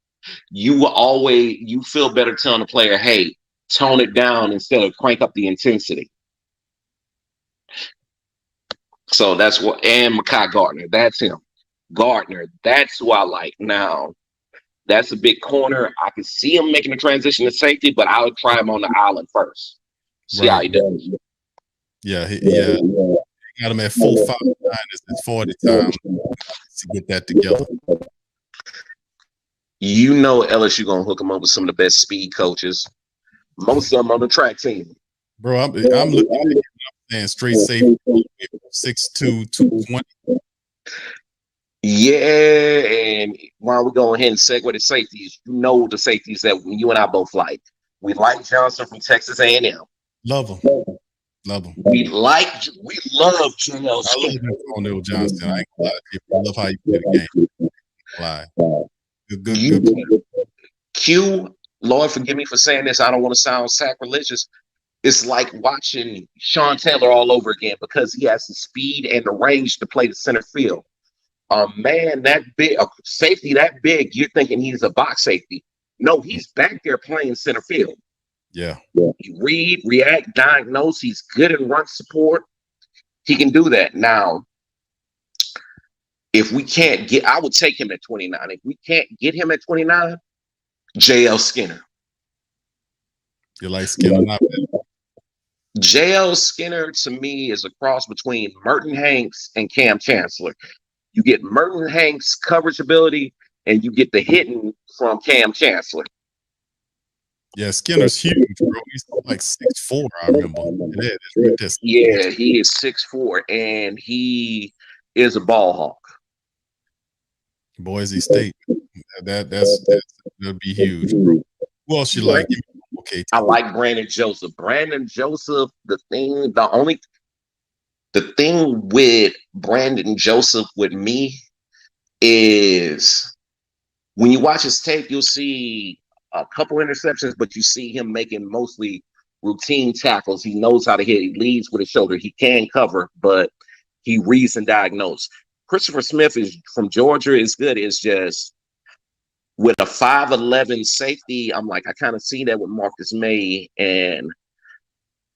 you feel better telling the player, hey, tone it down instead of crank up the intensity. So that's what, and Mekhi Gardner, that's him. Gardner, that's who I like. Now, that's a big corner. I can see him making a transition to safety, but I would try him on the island first. See how he does. Yeah. Got him at 4.59 is his 40 time to get that together. You know LSU gonna hook him up with some of the best speed coaches. Most of them on the track team. Bro, I'm looking at him saying straight safety, 6'2", 220. Yeah, and while we go ahead and segue to safeties, you know the safeties that you and I both like. We like Johnson from Texas A&M. Love him. We love JL. I love Antonio Johnson. I ain't gonna lie to you. I love how you play the game. Lie. Good player. Q, Lord forgive me for saying this. I don't want to sound sacrilegious. It's like watching Sean Taylor all over again because he has the speed and the range to play the center field. Man, that big, a safety that big, you're thinking he's a box safety. No, he's back there playing center field. Yeah. He read, react, diagnose. He's good in run support. He can do that. Now, if we can't get, I would take him at 29. If we can't get him at 29, JL Skinner. You like Skinner? Not bad. JL Skinner to me is a cross between Merton Hanks and Cam Chancellor. You get Merton Hanks' coverage ability, and you get the hitting from Cam Chancellor. Yeah, Skinner's huge, bro. He's like 6'4", I remember. Yeah, he is 6'4", and he is a ball hawk. Boise State. That'd be huge, bro. Who else you like? Okay. I like Brandon Joseph. Brandon Joseph, the thing with Brandon Joseph with me is when you watch his tape, you'll see a couple interceptions, but you see him making mostly routine tackles. He knows how to hit. He leads with his shoulder. He can cover, but he reads and diagnoses. Christopher Smith is from Georgia. Is good. It's just with a 5'11" safety, I'm like, I kind of see that with Marcus May. And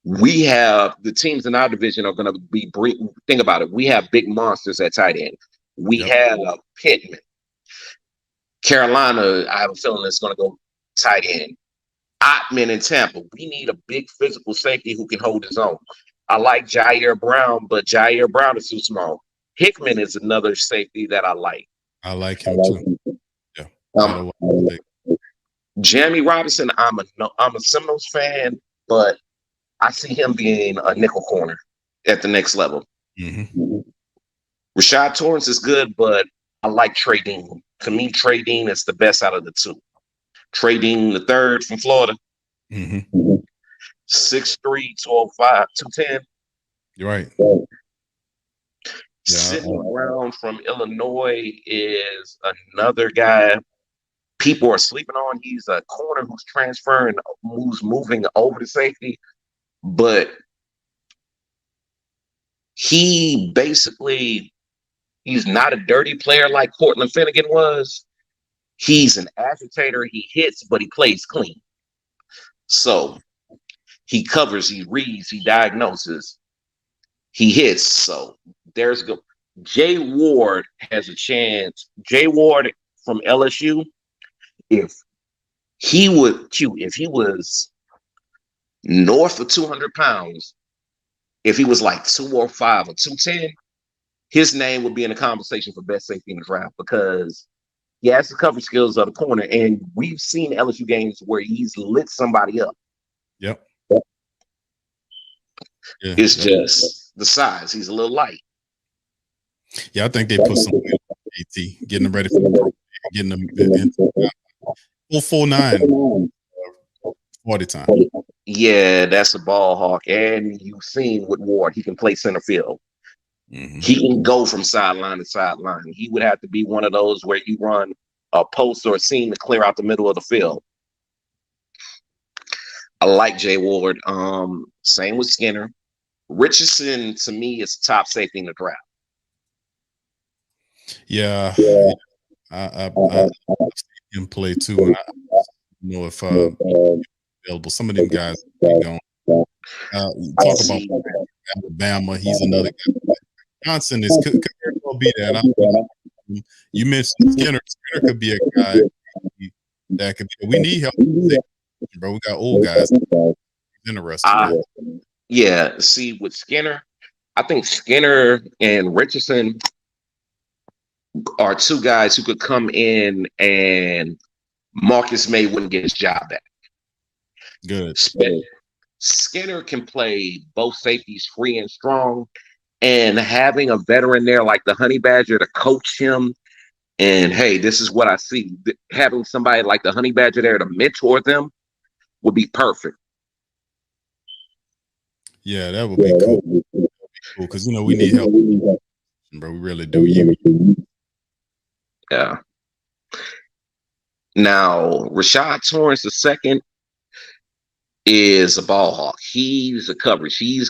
we have the teams in our division are going to be, think about it. We have big monsters at tight end. We have Pittman. Carolina, I have a feeling it's going to go tight end. Ottman in Tampa. We need a big physical safety who can hold his own. I like Jair Brown, but Jair Brown is too small. Hickman is another safety that I like. I like him too. Yeah. Jamie Robinson, I'm a Seminoles fan, but I see him being a nickel corner at the next level. Mm-hmm. Rashad Torrance is good, but I like Trey Dean. To me, Trey Dean is the best out of the two. Trey Dean, the third from Florida. Mm-hmm. 6'3", 205, 210. You're right. Yeah. Sidney Brown from Illinois is another guy people are sleeping on. He's a corner who's transferring, who's moving over to safety, but he's not a dirty player like Cortland Finnegan was. He's an agitator. He hits, but he plays clean. So he covers, he reads, he diagnoses, he hits. So there's good. Jay Ward has a chance. Jay Ward from LSU, if he was north of 200 pounds, if he was like 205 or 210, his name would be in the conversation for best safety in the draft because he has the cover skills of the corner. And we've seen LSU games where he's lit somebody up. Yep. Yeah, It's just the size. He's a little light. Yeah, I think they put some weight on AT, getting them ready for the pro, getting them in 449 40 time. Yeah, that's a ball hawk. And you've seen with Ward, he can play center field. Mm-hmm. He can go from sideline to sideline. He would have to be one of those where you run a post or a seam to clear out the middle of the field. I like Jay Ward. Same with Skinner. Richardson, to me, is top safety in the draft. Yeah. I've seen him play too. And I don't know if available. Some of them guys are going. Talk about Alabama. He's another guy. Johnson could very well be that. You mentioned Skinner. Skinner could be a guy that could be. We need help, bro. We got old guys. Interesting. Yeah. See, with Skinner, I think Skinner and Richardson are two guys who could come in and Marcus May wouldn't get his job back. Good. Skinner can play both safeties free and strong, and having a veteran there like the Honey Badger to coach him and, hey, this is what I see. Having somebody like the Honey Badger there to mentor them would be perfect. Yeah, that would be cool. Because, we need help, bro. We really do. Yeah. Now, Rashad Torrance II is a ball hawk. He's a coverage. He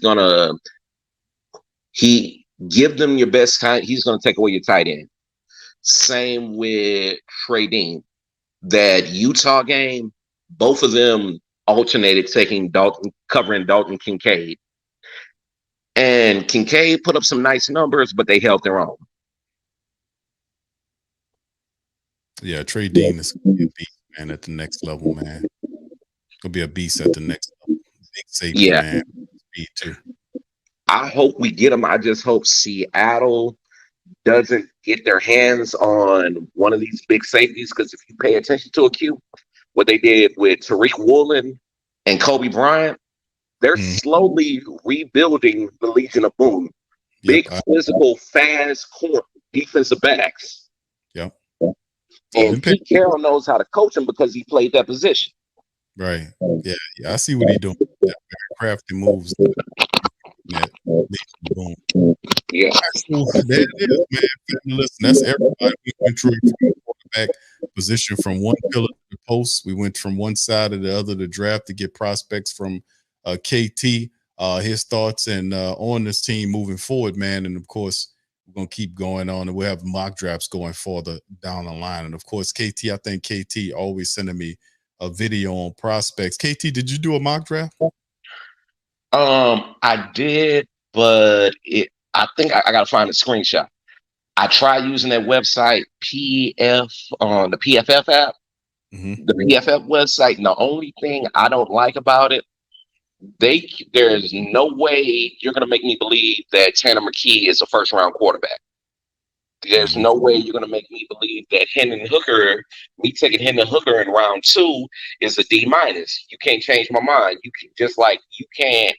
give them your best time. He's going to take away your tight end. Same with Trey Dean. That Utah game, both of them alternated covering Dalton Kincaid. And Kincaid put up some nice numbers, but they held their own. Yeah, Trey Dean is going to be a beast, man, at the next level, man. Gonna be a beast at the next level. Big safety, man. Speed too. I hope we get him. I just hope Seattle doesn't get their hands on one of these big safeties, because if you pay attention to what they did with Tariq Woolen and Kobe Bryant, they're slowly rebuilding the Legion of Boom. Big, physical, fast defensive backs. Yep. And Pete Carroll knows how to coach them because he played that position. Right. Yeah. I see what he's doing. Very crafty moves. Boom. Yeah. So there it is, man. Listen, that's everybody. We went through the quarterback position from one pillar to the post. We went from one side to the other to draft to get prospects from KT, his thoughts and on this team moving forward, man. And of course, we're gonna keep going on, and we'll have mock drafts going further down the line. And of course, KT, I think KT always sending me a video on prospects. KT, did you do a mock draft? I did, but I think I gotta find a screenshot. I tried using that website on the PFF app, the PFF website. And the only thing I don't like about it, there's no way you're gonna make me believe that Tanner McKee is a first round quarterback. There's no way you're gonna make me believe that me taking Hendon Hooker in round 2 is a D-. You can't change my mind. You can't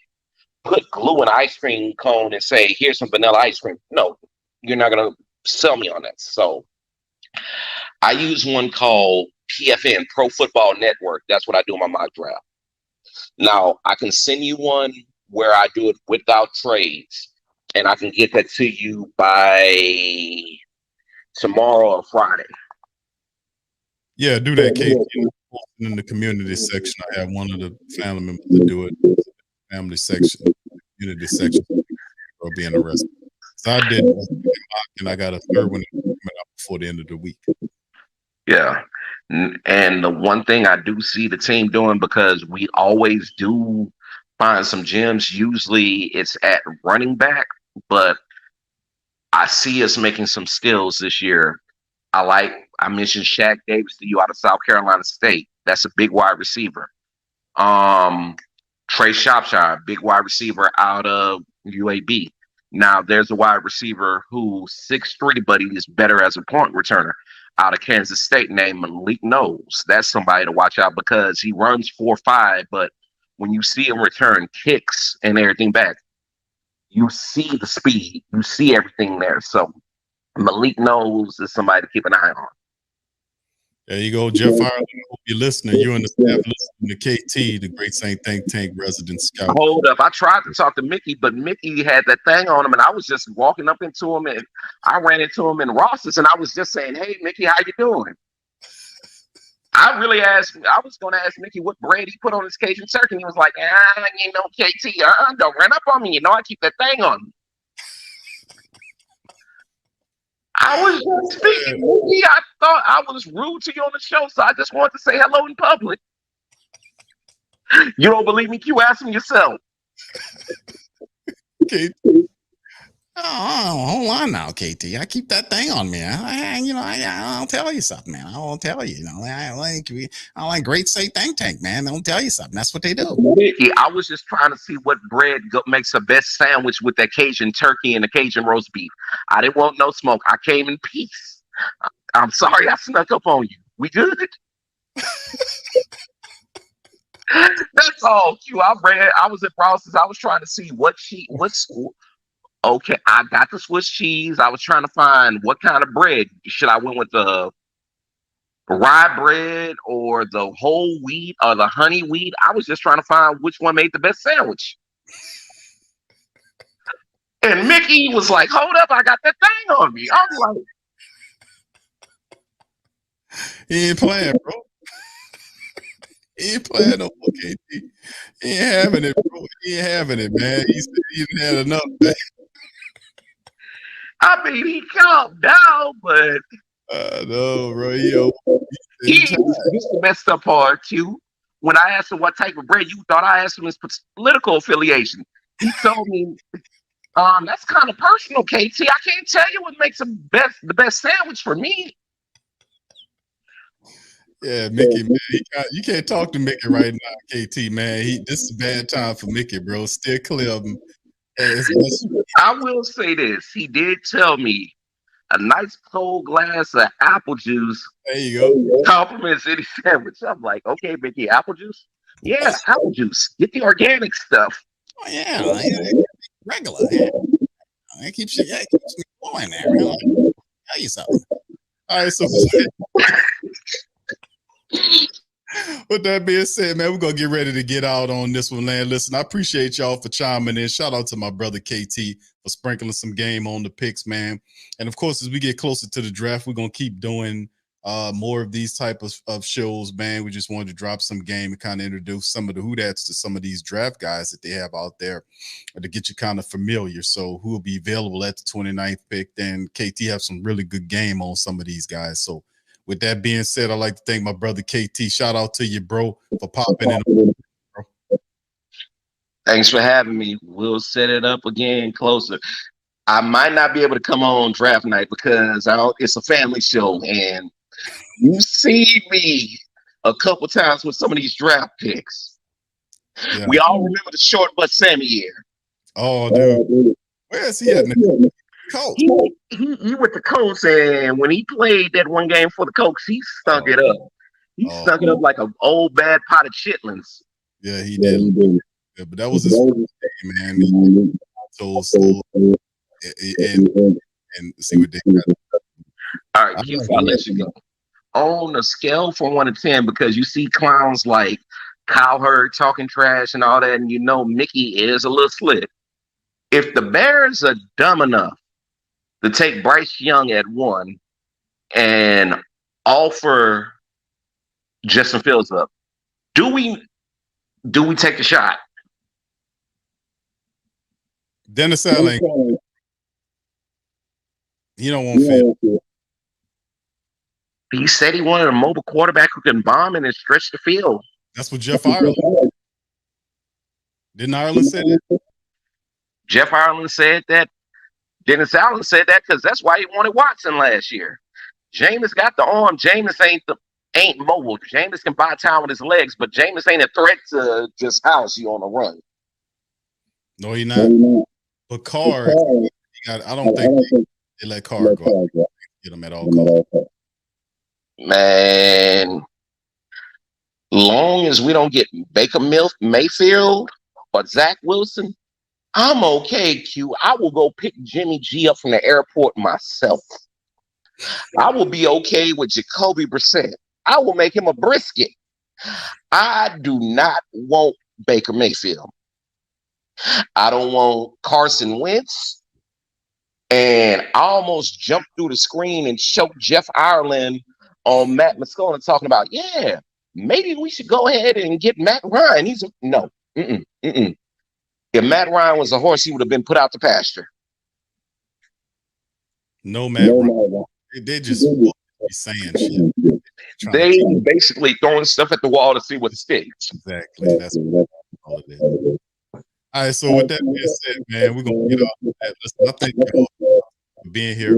put glue in an ice cream cone and say, here's some vanilla ice cream. No, you're not gonna sell me on that. So I use one called PFN, Pro Football Network. That's what I do in my mock draft. Now I can send you one where I do it without trades, and I can get that to you by tomorrow or Friday. Yeah, do that, KT. In the community section, I have one of the family members to do it. Family section, community section, will be interested. So I did, and I got a third one coming up before the end of the week. Yeah. And the one thing I do see the team doing, because we always do find some gems, usually it's at running back, but I see us making some skills this year. I mentioned Shaq Davis to you out of South Carolina State. That's a big wide receiver. Trey Shropshire, big wide receiver out of UAB. Now there's a wide receiver who's 6'3", but he is better as a punt returner out of Kansas State named Malik Knowles. That's somebody to watch out because he runs 4.5, but when you see him return kicks and everything back, you see the speed, you see everything there. So Malik Knowles is somebody to keep an eye on. There you go, Jeff Ireland. I hope you're listening. You and the staff listening to KT, the Great Saint Think Tank resident scout. Hold up. I tried to talk to Mickey, but Mickey had that thing on him, and I was just walking up into him, and I ran into him in Ross's, and I was just saying, "Hey, Mickey, how you doing?" I was going to ask Mickey what bread he put on his Cajun turkey, and he was like, you know, KT, don't run up on me. You know, I keep that thing on me. I was just speaking, Mickey. I thought I was rude to you on the show, so I just wanted to say hello in public. You don't believe me? You ask him yourself. KT. Oh, hold on now, KT. I keep that thing on me. I'll tell you something, man. I won't tell you. You know, I like Great Saint Think Tank, man. Don't tell you something. That's what they do. Mickey, I was just trying to see what bread makes the best sandwich with that Cajun turkey and the Cajun roast beef. I didn't want no smoke. I came in peace. I'm sorry I snuck up on you. We good? That's all, Q. I was at Ross's. I was trying to see okay, I got the Swiss cheese. I was trying to find what kind of bread. Should I went with the rye bread or the whole wheat or the honey wheat? I was just trying to find which one made the best sandwich. And Mickey was like, hold up, I got that thing on me. I was like, he ain't playing, bro. He ain't playing no more, KT. He ain't having it, bro. He ain't having it, man. He said he didn't have enough, man. I mean, he calmed down, but no, bro. Yo, this is the messed up part, Q. When I asked him what type of bread, you thought I asked him his political affiliation. He told me, that's kind of personal, KT. I can't tell you what makes the best sandwich for me. Yeah, Mickey, man. You can't talk to Mickey right now, KT, man. This is a bad time for Mickey, bro. Steer clear of him. I will say this. He did tell me a nice cold glass of apple juice. There you go. Compliments any sandwich. I'm like, okay, Mickey, apple juice? Yeah, apple juice. Get the organic stuff. Oh, yeah. Regular. Yeah. It keeps me going there. Really. Tell you something. All right, so with that being said, man, we're going to get ready to get out on this one, man. Listen, I appreciate y'all for chiming in. Shout out to my brother KT for sprinkling some game on the picks, man. And, of course, as we get closer to the draft, we're going to keep doing more of these type of shows, man. We just wanted to drop some game and kind of introduce some of the who-dats to some of these draft guys that they have out there to get you kind of familiar. So who will be available at the 29th pick? Then KT have some really good game on some of these guys. So with that being said, I'd like to thank my brother KT. Shout out to you, bro, for popping in. Bro. Thanks for having me. We'll set it up again closer. I might not be able to come on draft night because it's a family show, and you see me a couple times with some of these draft picks. Yeah. We all remember the short but Sammy year. Oh, dude. Where is he at now? Colts. He with the Colts, and when he played that one game for the Colts, he stunk it up. He stunk it up like an old bad pot of chitlins. Yeah, he did. Yeah, but that was his first game, man. And see what they got. All right, Q, I'll let you go. On a scale from 1 to 10, because you see clowns like Cowherd talking trash and all that, and you know Mickey is a little slick. If the Bears are dumb enough to take Bryce Young at 1 and offer Justin Fields up, do we take the shot? Dennis Allen, he don't want Fields. He said he wanted a mobile quarterback who can bomb and stretch the field. That's what Jeff Ireland. Didn't Ireland say that? Jeff Ireland said that. Dennis Allen said that because that's why he wanted Watson last year. Jameis got the arm. Jameis ain't mobile. Jameis can buy time with his legs, but Jameis ain't a threat to just house you on the run. No, he's not. But Carr, I don't think they let Carr go. Get him at all costs. Man, long as we don't get Baker Mayfield or Zach Wilson, I'm okay, Q. I will go pick Jimmy G up from the airport myself. I will be okay with Jacoby Brissett. I will make him a brisket. I do not want Baker Mayfield. I don't want Carson Wentz. And I almost jumped through the screen and choked Jeff Ireland on Matt Moscona talking about, yeah, maybe we should go ahead and get Matt Ryan. No. If Matt Ryan was a horse, he would have been put out to pasture. No, Matt Ryan. They just be saying shit. They basically throwing stuff at the wall to see what sticks. Exactly. That's all it is. All right, so with that being said, man, we're going to get off of that. Listen, I thank you all for being here.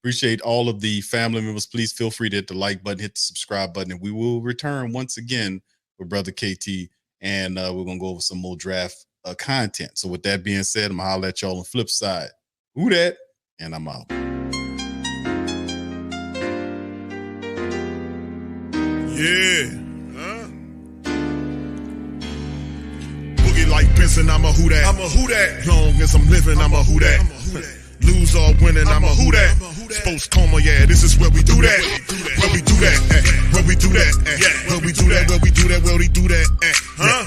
Appreciate all of the family members. Please feel free to hit the like button, hit the subscribe button, and we will return once again with Brother KT, and we're going to go over some more draft content. So with that being said, I'm going to holler at y'all on the flip side. Who that? And I'm out. Yeah. Boogie like Benson, I'm a who that. I'm a who that. Long as I'm living, I'm a who that. Lose or winning, I'm a who that. Sports coma, yeah, this is where we do that. Where we do that, where we do that, where we do that, where we do that, where we do that,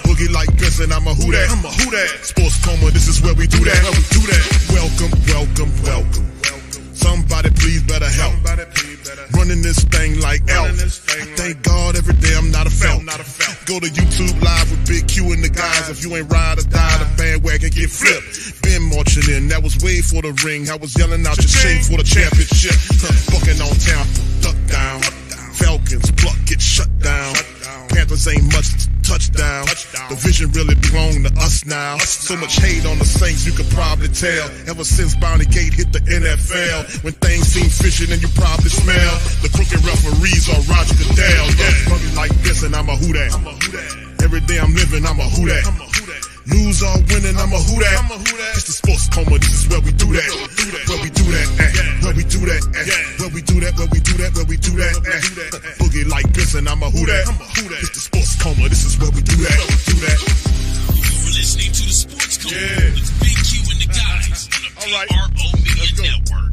Boogie like Benson, I'm a who that. I'm a who that. Sports coma, this is where we do that. Where we do that. Welcome, welcome, welcome. Somebody please better help. Running this thing like elf. I thank God every day I'm not a felt. Go to YouTube live with Big Q and the guys. If you ain't ride or die, the bandwagon get flipped. Been marching in, that was way for the ring. I was yelling out your shame for the championship. Bucking on town, duck down. Falcons pluck, get shut down. Panthers ain't much touchdown. The vision really belong to us now. So much hate on the Saints, you could probably tell. Ever since Bounty Gate hit the NFL, when things seem fishy and you probably smell the crooked referees are Roger Goodell. Yeah, like this and I'm a who that. Every day I'm living, I'm a who that. Lose or winning, I'm a who that. It's the sports coma, this is where we do that. Where we do that, where we do that, where we do that, where we do that, where we do that. Boogie like Benson, I'm a who that. It's the sports coma, this is where we do that. You're listening to the Sports Coma with Big Q and the guys on the PRO Media Network.